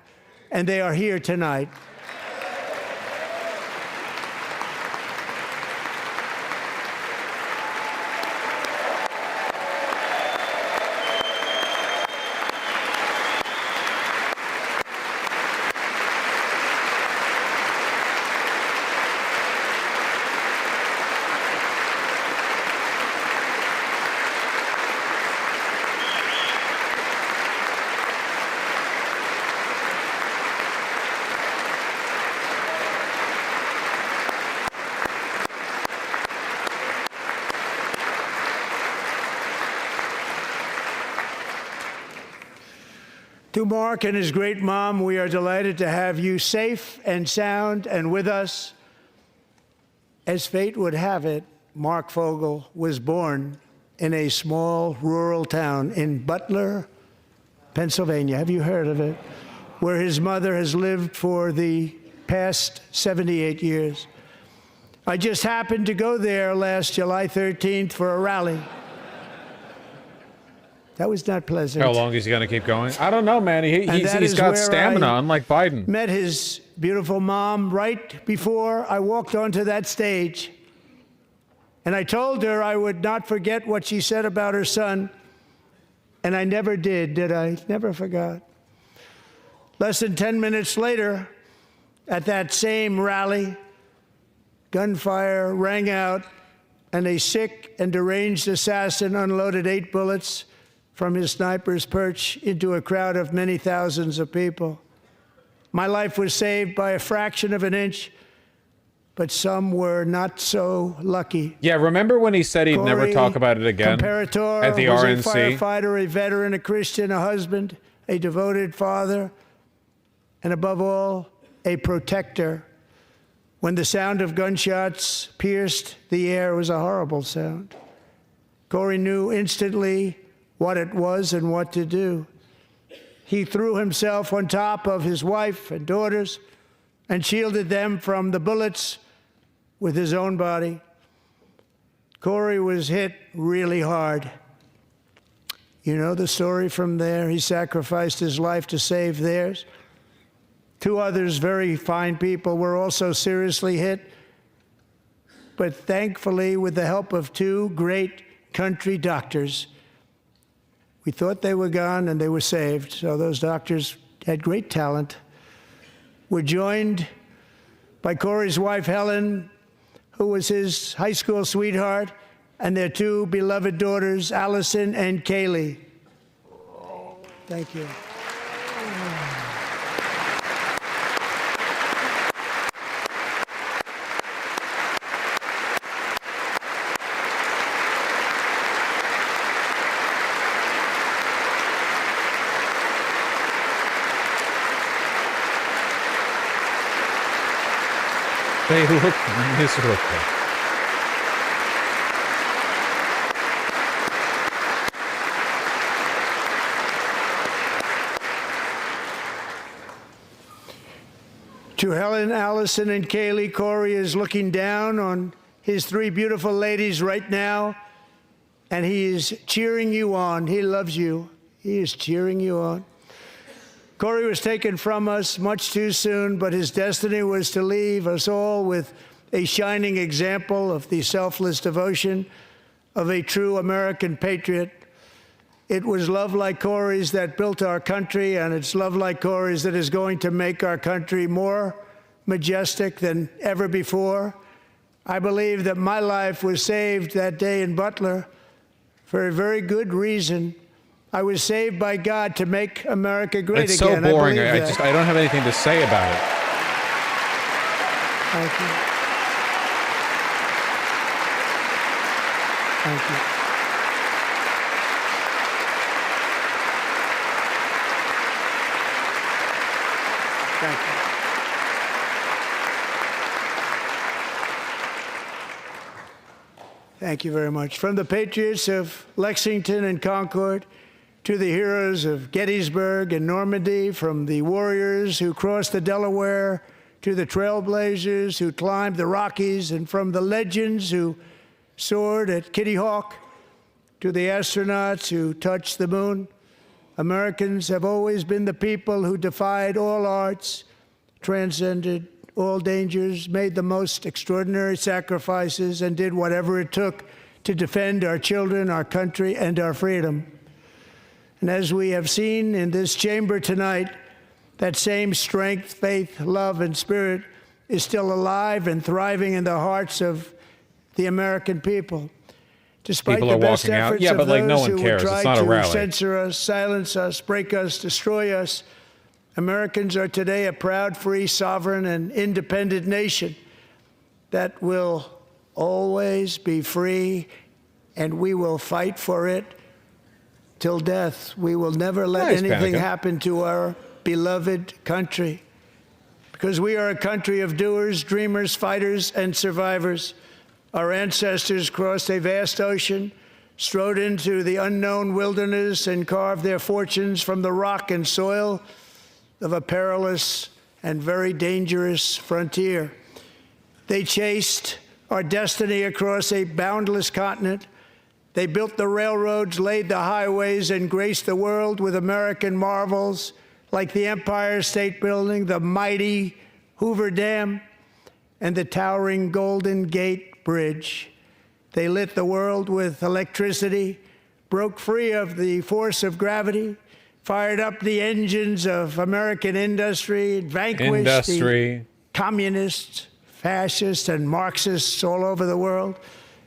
and they are here tonight. To Mark and his great mom, we are delighted to have you safe and sound and with us. As fate would have it, Mark Fogel was born in a small rural town in Butler, Pennsylvania. Have you heard of it? Where his mother has lived for the past 78 years. I just happened to go there last July 13th for a rally. That was not pleasant. How long is he going to keep going? I don't know, man. He's got where stamina, I unlike Biden. Met his beautiful mom right before I walked onto that stage. And I told her I would not forget what she said about her son. And I never did I? Never forgot. Less than 10 minutes later, at that same rally, gunfire rang out, and a sick and deranged assassin unloaded 8 bullets from his sniper's perch into a crowd of many thousands of people. My life was saved by a fraction of an inch, but some were not so lucky. Yeah, remember when he said he'd never Corey talk about it again Comparator at the was RNC? a firefighter, a veteran, a Christian, a husband, a devoted father, and above all, a protector. When the sound of gunshots pierced the air, it was a horrible sound. Corey knew instantly what it was and what to do. He threw himself on top of his wife and daughters and shielded them from the bullets with his own body. Corey was hit really hard. You know the story from there. He sacrificed his life to save theirs. 2 others, very fine people, were also seriously hit. But thankfully, with the help of 2 great country doctors, we thought they were gone and they were saved. So those doctors had great talent. We're joined by Corey's wife, Helen, who was his high school sweetheart, and their 2 beloved daughters, Allison and Kaylee. Thank you. They look miserable. To Helen, Allison, and Kaylee, Corey is looking down on his 3 beautiful ladies right now, and he is cheering you on. He loves you. He is cheering you on. Corey was taken from us much too soon, but his destiny was to leave us all with a shining example of the selfless devotion of a true American patriot. It was love like Corey's that built our country, and it's love like Corey's that is going to make our country more majestic than ever before. I believe that my life was saved that day in Butler for a very good reason. I was saved by God to make America great It's again. so boring. I don't have anything to say about it. Thank you. Thank you. Thank you. Thank you very much. From the patriots of Lexington and Concord to the heroes of Gettysburg and Normandy, from the warriors who crossed the Delaware to the trailblazers who climbed the Rockies, and from the legends who soared at Kitty Hawk to the astronauts who touched the moon, Americans have always been the people who defied all odds, transcended all dangers, made the most extraordinary sacrifices, and did whatever it took to defend our children, our country, and our freedom. And as we have seen in this chamber tonight, that same strength, faith, love, and spirit is still alive and thriving in the hearts of the American people. Despite People the are best walking out. efforts Yeah, of but like no those one who cares. would It's try not a to rally. censor us, silence us, break us, destroy us, Americans are today a proud, free, sovereign, and independent nation that will always be free, and we will fight for it till death. We will never let Nice, anything Panica. happen to our beloved country, because we are a country of doers, dreamers, fighters, and survivors. Our ancestors crossed a vast ocean, strode into the unknown wilderness, and carved their fortunes from the rock and soil of a perilous and very dangerous frontier. They chased our destiny across a boundless continent. They built the railroads, laid the highways, and graced the world with American marvels like the Empire State Building, the mighty Hoover Dam, and the towering Golden Gate Bridge. They lit the world with electricity, broke free of the force of gravity, fired up the engines of American industry, vanquished the communists, fascists, and Marxists all over the world,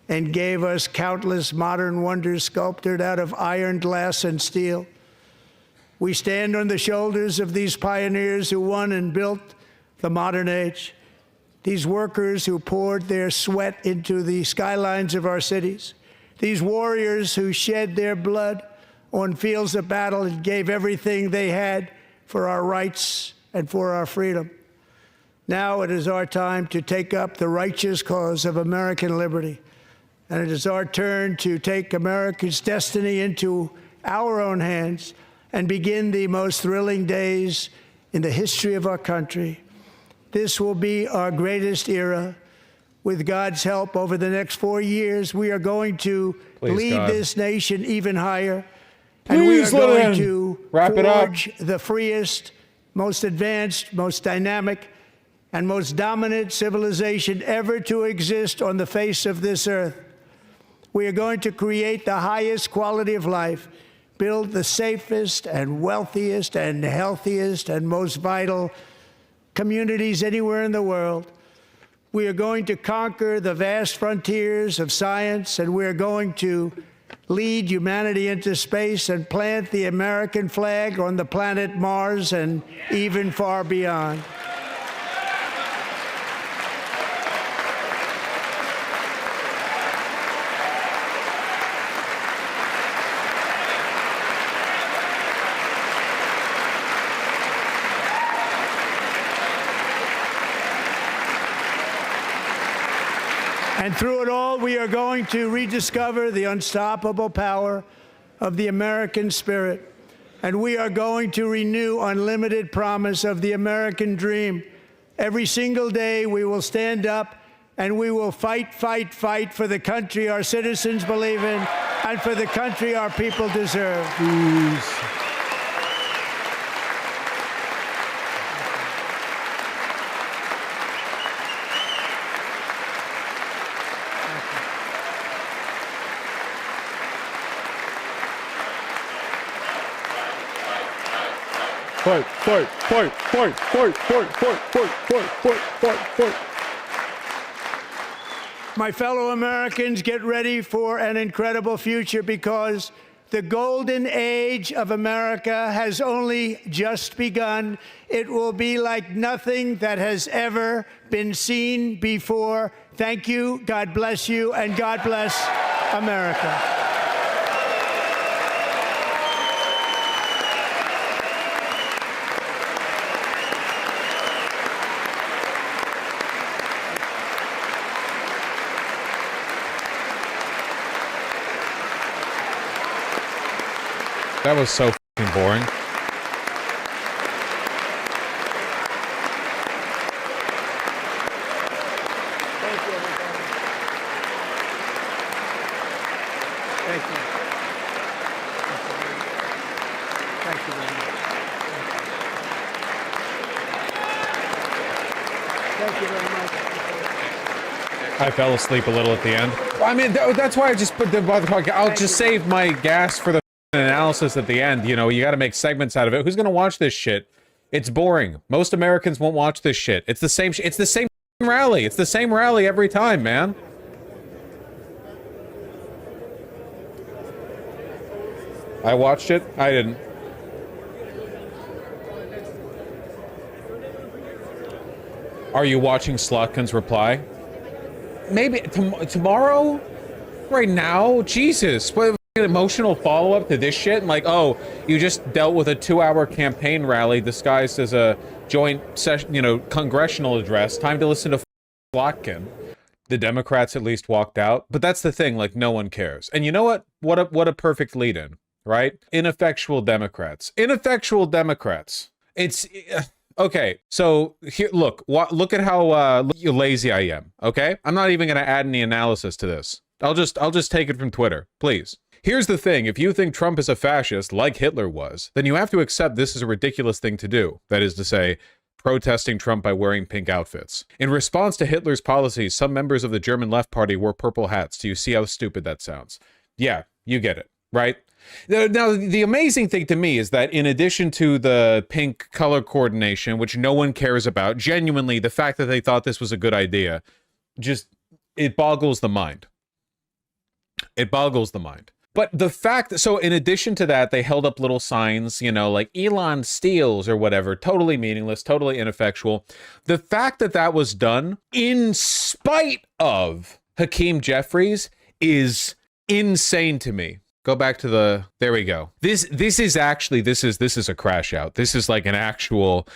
and gave us countless modern wonders sculptured out of iron, glass, and steel. We stand on the shoulders of these pioneers who won and built the modern age, these workers who poured their sweat into the skylines of our cities, these warriors who shed their blood on fields of battle and gave everything they had for our rights and for our freedom. Now it is our time to take up the righteous cause of American liberty. And it is our turn to take America's destiny into our own hands and begin the most thrilling days in the history of our country. This will be our greatest era. With God's help, over the next 4 years, we are going to lead this nation even higher. And we are going to forge the freest, most advanced, most dynamic, and most dominant civilization ever to exist on the face of this earth. We are going to create the highest quality of life, build the safest and wealthiest and healthiest and most vital communities anywhere in the world. We are going to conquer the vast frontiers of science, and we are going to lead humanity into space and plant the American flag on the planet Mars and even far beyond. And through it all, we are going to rediscover the unstoppable power of the American spirit. And we are going to renew unlimited promise of the American dream. Every single day, we will stand up and we will fight, fight, fight for the country our citizens believe in and for the country our people deserve. Fight, fight, fight, fight, fight, fight, fight, fight, fight, fight, fight. My fellow Americans, get ready for an incredible future, because the golden age of America has only just begun. It will be like nothing that has ever been seen before. Thank you, God bless you, and God bless America. That was so fucking boring. Thank you, everybody. Thank you. Thank you very much. Thank you very much. I fell asleep a little at the end. I mean, that's why I just put the podcast. I'll just save my gas for the analysis at the end. You know, you got to make segments out of it. Who's gonna watch this shit? It's boring. Most Americans won't watch this shit. It's the same. It's the same rally. It's the same rally every time, man. I watched it. I didn't. Are you watching Slotkin's reply? Maybe tomorrow? Right now? Jesus. What an emotional follow-up to this shit? And like, oh, you just dealt with a 2-hour campaign rally disguised as a joint session, you know, congressional address. Time to listen to Slotkin. The Democrats at least walked out. But that's the thing, like, no one cares. And you know what? What a perfect lead-in, right? Ineffectual Democrats. Ineffectual Democrats. It's... Okay, so here, look at how lazy I am. Okay, I'm not even going to add any analysis to this. I'll just take it from Twitter, please. Here's the thing: if you think Trump is a fascist like Hitler was, then you have to accept this is a ridiculous thing to do. That is to say, protesting Trump by wearing pink outfits. In response to Hitler's policies, some members of the German Left Party wore purple hats. Do you see how stupid that sounds? Yeah, you get it, right? Now, the amazing thing to me is that in addition to the pink color coordination, which no one cares about, genuinely, the fact that they thought this was a good idea, just, it boggles the mind. It boggles the mind. But the fact, so in addition to that, they held up little signs, you know, like Elon steals or whatever, totally meaningless, totally ineffectual. The fact that that was done in spite of Hakeem Jeffries is insane to me. Go back to the, there we go. This is a crash out. This is like an actual,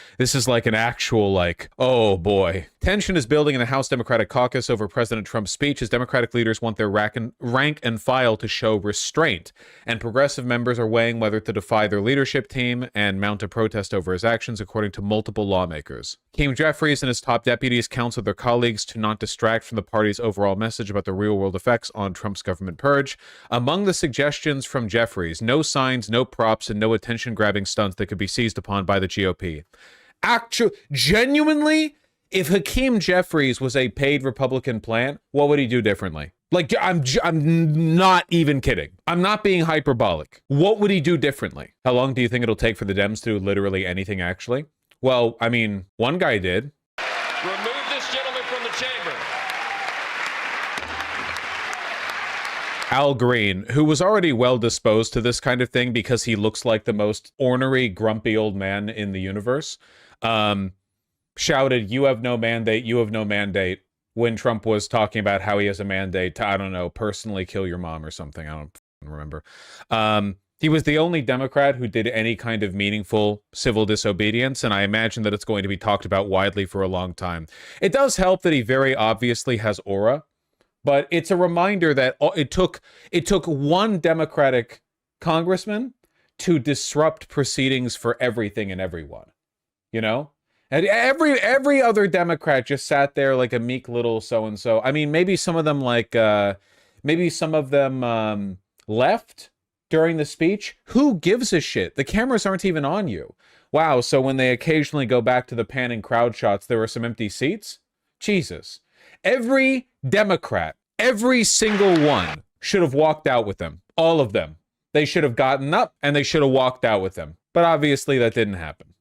like, oh boy. Tension is building in the House Democratic Caucus over President Trump's speech as Democratic leaders want their rank and file to show restraint. And progressive members are weighing whether to defy their leadership team and mount a protest over his actions, according to multiple lawmakers. Hakeem Jeffries and his top deputies counseled their colleagues to not distract from the party's overall message about the real-world effects on Trump's government purge. Among the suggestions from Jeffries, no signs, no props, and no attention-grabbing stunts that could be seized upon by the GOP. Genuinely, if Hakeem Jeffries was a paid Republican plant, what would he do differently? Like, I'm not even kidding. I'm not being hyperbolic. What would he do differently? How long do you think it'll take for the Dems to do literally anything, actually? Well, I mean, one guy did. Remove this gentleman from the chamber. Al Green, who was already well disposed to this kind of thing because he looks like the most ornery, grumpy old man in the universe, shouted, "You have no mandate, you have no mandate," when Trump was talking about how he has a mandate to, I don't know, personally kill your mom or something. I don't remember. He was the only Democrat who did any kind of meaningful civil disobedience, and I imagine that it's going to be talked about widely for a long time. It does help that he very obviously has aura, but it's a reminder that it took one Democratic congressman to disrupt proceedings for everything and everyone, you know? And every other Democrat just sat there like a meek little so-and-so. I mean, maybe some of them left during the speech. Who gives a shit? The cameras aren't even on you. Wow, so when they occasionally go back to the panning crowd shots, there were some empty seats? Jesus. Every Democrat, every single one, should have walked out with them. All of them. They should have gotten up and they should have walked out with them. But obviously that didn't happen.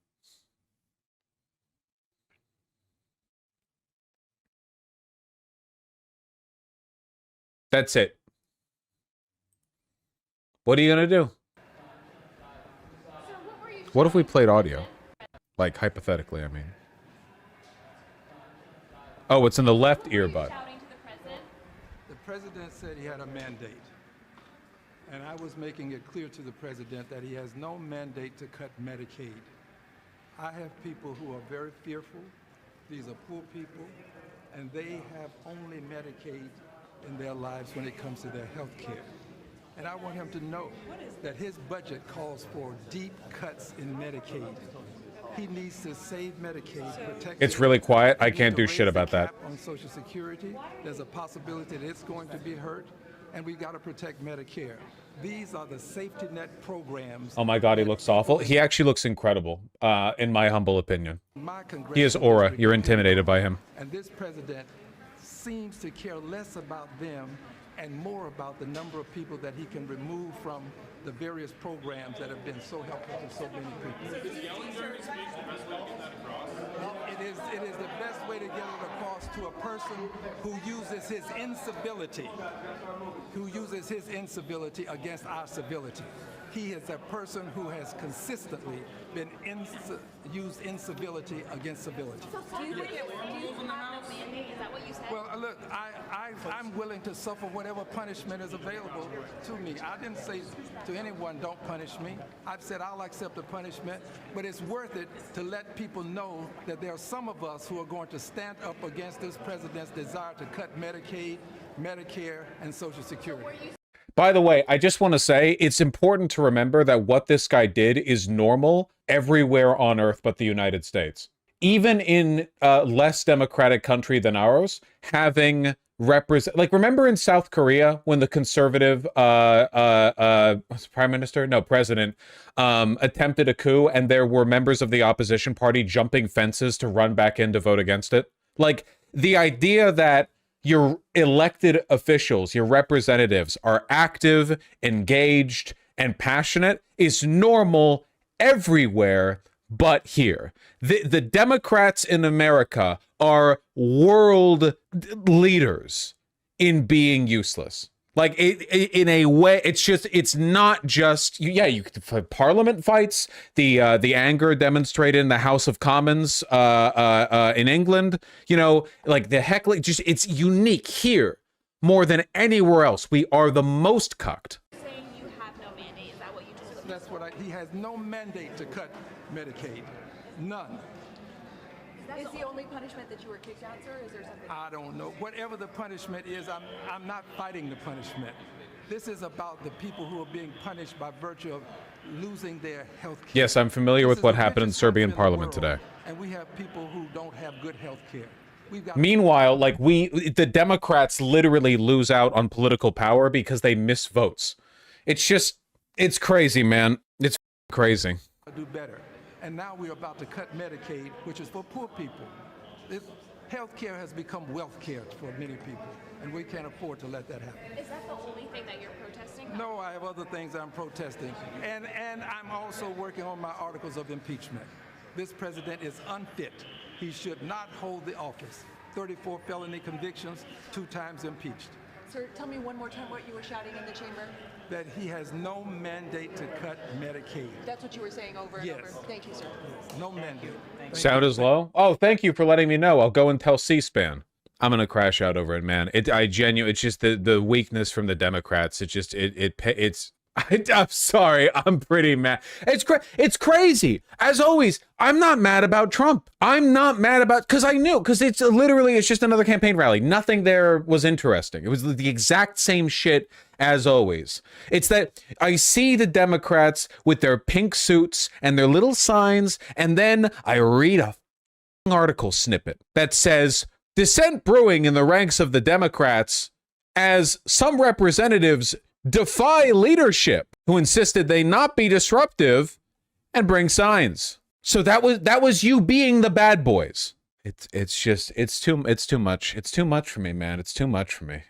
That's it. What are you going to do? What if we played audio? Like, hypothetically, I mean. Oh, it's in the left earbud. The president said he had a mandate. And I was making it clear to the president that he has no mandate to cut Medicaid. I have people who are very fearful. These are poor people, and they have only Medicaid in their lives when it comes to their health care. And I want him to know that his budget calls for deep cuts in Medicaid. He needs to save Medicaid, protect It's really quiet. I can't do raise shit the about that. cap on Social Security. There's a possibility that it's going to be hurt, and we've got to protect Medicare. These are the safety net programs. Oh my God, he looks awful. He actually looks incredible, in my humble opinion. He has aura. You're intimidated by him. And this president seems to care less about them and more about the number of people that he can remove from the various programs that have been so helpful to so many people. It is the best way to get it across to a person who uses his incivility against our civility. He is a person who has consistently been used incivility against civility. Do you think it will have no mandate? Is that what you said? Well, look, I'm willing to suffer whatever punishment is available to me. I didn't say to anyone, don't punish me. I've said I'll accept the punishment, but it's worth it to let people know that there are some of us who are going to stand up against this president's desire to cut Medicaid, Medicare, and Social Security. By the way, I just want to say it's important to remember that what this guy did is normal everywhere on earth but the United States. Even in a less democratic country than ours, having remember in South Korea when the conservative president attempted a coup and there were members of the opposition party jumping fences to run back in to vote against it? Like, the idea that your elected officials, your representatives, are active, engaged, and passionate is normal everywhere but here. The Democrats in America are world leaders in being useless. Like, in a way, it's not just, Parliament fights, the anger demonstrated in the House of Commons in England, like the heckling, it's unique here more than anywhere else. We are the most cucked. Saying you have no mandate. Is that what you just said? That's what he has no mandate to cut Medicaid. None. Is the only punishment that you were kicked out, sir? Is there something? I don't know. Whatever the punishment is, I'm not fighting the punishment. This is about the people who are being punished by virtue of losing their health care. Yes, I'm familiar with what happened in Serbian parliament today. And we have people who don't have good health care. Meanwhile, the Democrats literally lose out on political power because they miss votes. It's crazy, man. It's crazy. Do better. And now we're about to cut Medicaid, which is for poor people. Health care has become wealth care for many people, and we can't afford to let that happen. Is that the only thing that you're protesting? No, I have other things I'm protesting. And I'm also working on my articles of impeachment. This president is unfit. He should not hold the office. 34 felony convictions, 2 times impeached. Sir, tell me one more time what you were shouting in the chamber. That he has no mandate to cut Medicaid. That's what you were saying over and over. Thank you, sir. Yes, no mandate. Sound is low? Oh, thank you for letting me know. I'll go and tell C-SPAN. I'm gonna crash out over it, man. It's just the weakness from the Democrats. I'm sorry. I'm pretty mad. It's crazy. As always, I'm not mad about Trump. I'm not mad about, because it's just another campaign rally. Nothing there was interesting. It was the exact same shit as always. It's that I see the Democrats with their pink suits and their little signs, and then I read a article snippet that says, dissent brewing in the ranks of the Democrats as some representatives defy leadership who insisted they not be disruptive and bring signs. So that was you being the bad boys. It's too much. It's too much for me, man. It's too much for me.